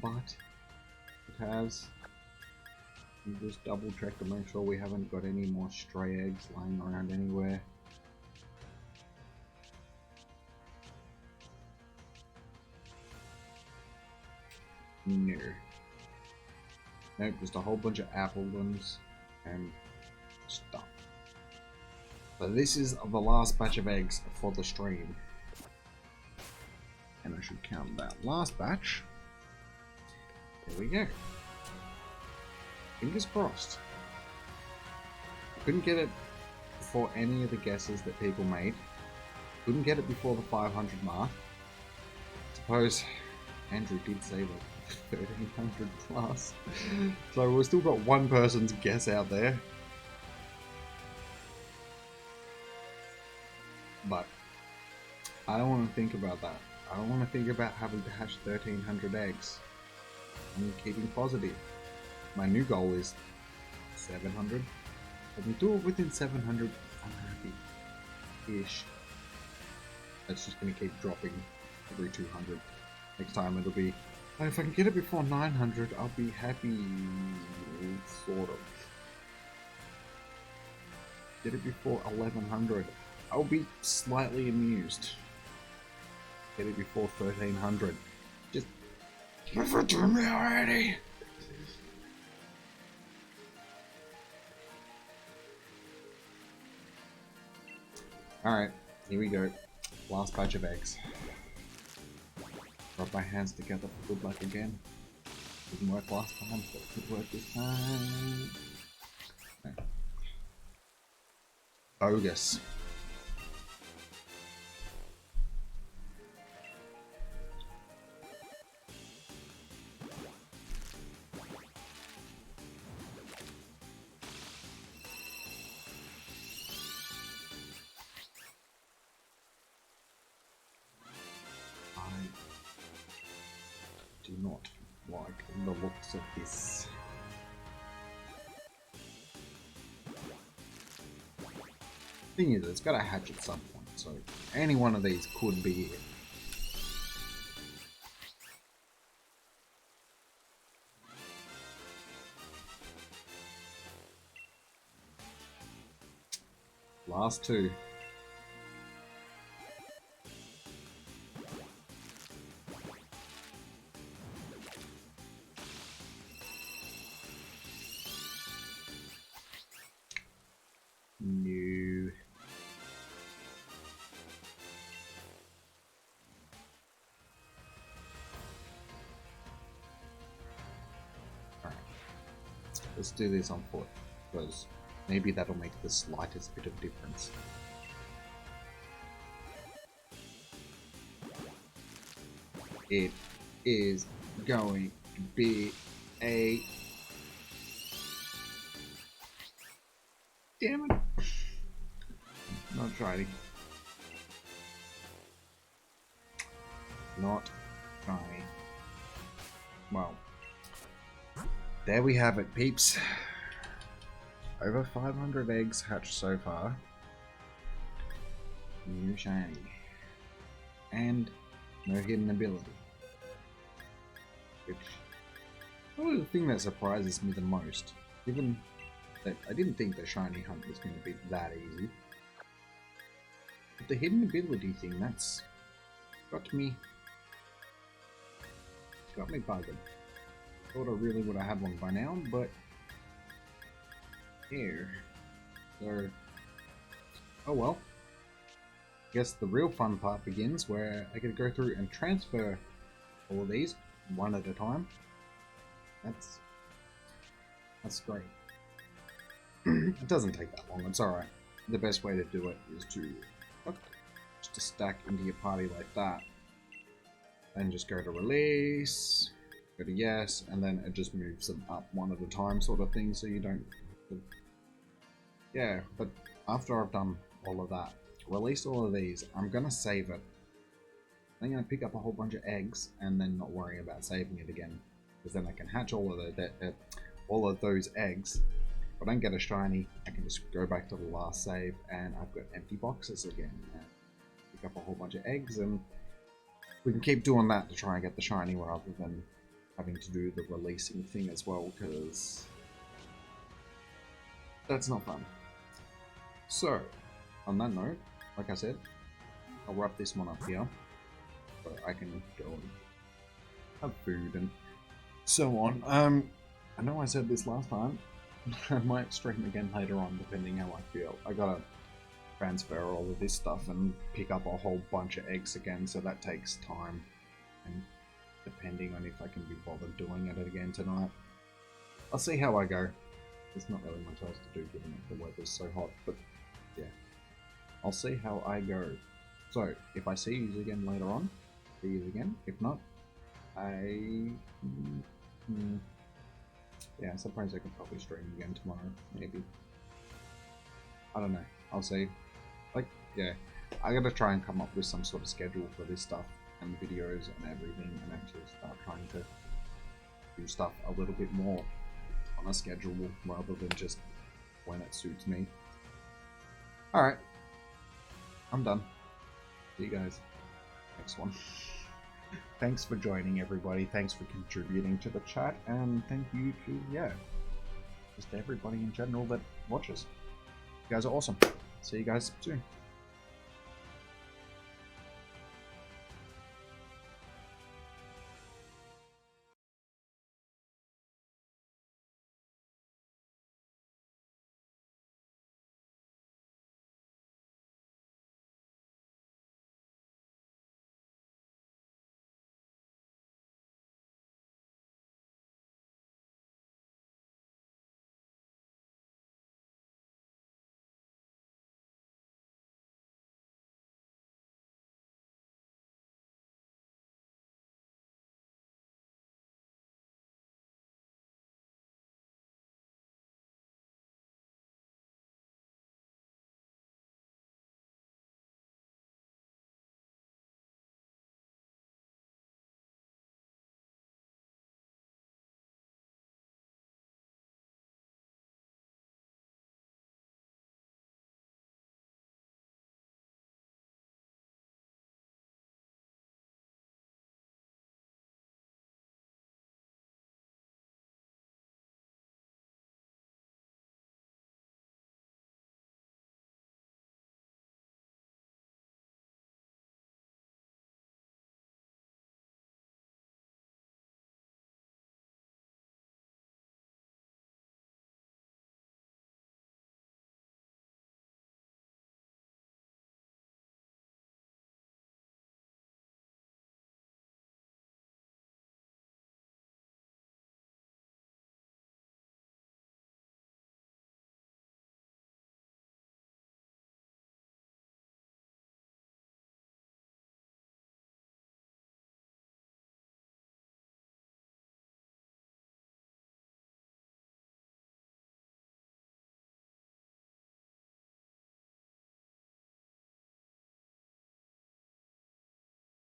but it has. Just double check to make sure we haven't got any more stray eggs lying around anywhere. No. Nope, just a whole bunch of Applins and stuff. But this is the last batch of eggs for the stream. And I should count that last batch. There we go. Fingers crossed. I couldn't get it before any of the guesses that people made. Couldn't get it before the 500 mark. Suppose Andrew did say that 1,300 plus. So we've still got one person's guess out there. But I don't want to think about that. I don't want to think about having to hatch 1,300 eggs. I'm keeping positive. My new goal is 700. If we do it within 700, I'm happy-ish. That's just going to keep dropping every 200. Next time it'll be, oh, if I can get it before 900, I'll be happy, sort of. Get it before 1100. I'll be slightly amused. Get it before 1300. Just give it to me already. Alright, here we go. Last batch of eggs. Rub my hands together for good luck again. Didn't work last time, but it could work this time. No. Bogus. Do not like the looks of this. Thing is, it's got to hatch at some point, so any one of these could be it. Last two. No. Alright. Let's do this on foot, because maybe that'll make the slightest bit of difference. It is going to be a... Damn it! Not shiny. Not shiny. Well, there we have it, peeps. Over 500 eggs hatched so far. No shiny. And no hidden ability. Which, probably the thing that surprises me the most, given that I didn't think the shiny hunt was going to be that easy. But the hidden ability thing, that's got me bugging. Thought I really would have had one by now, but here. So, oh well. Guess the real fun part begins, where I get to go through and transfer all of these one at a time. That's great. It doesn't take that long, it's alright. The best way to do it is to just to stack into your party like that. And just go to release, go to yes, and then it just moves them up one at a time sort of thing, so you don't... Yeah, but after I've done all of that, release all of these, I'm gonna save it. I'm gonna pick up a whole bunch of eggs and then not worry about saving it again, because then I can hatch all of those eggs. If I don't get a shiny, I can just go back to the last save and I've got empty boxes again. And pick up a whole bunch of eggs, and we can keep doing that to try and get the shiny rather than having to do the releasing thing as well, because that's not fun. So, on that note, like I said, I'll wrap this one up here so I can go and have food and so on. I know I said this last time. I might stream again later on, depending how I feel. I gotta transfer all of this stuff and pick up a whole bunch of eggs again, so that takes time. And depending on if I can be bothered doing it again tonight, I'll see how I go. There's not really much else to do given that the weather's so hot, but yeah. I'll see how I go. So, if I see you again later on, see you again. If not, yeah, I suppose I could probably stream again tomorrow, maybe. I don't know. I'll see. Like, yeah. I gotta try and come up with some sort of schedule for this stuff, and videos and everything, and actually start trying to do stuff a little bit more on a schedule rather than just when it suits me. Alright. I'm done. See you guys next one. Thanks for joining, everybody. Thanks for contributing to the chat, and thank you to, yeah, just everybody in general that watches. You guys are awesome. See you guys soon.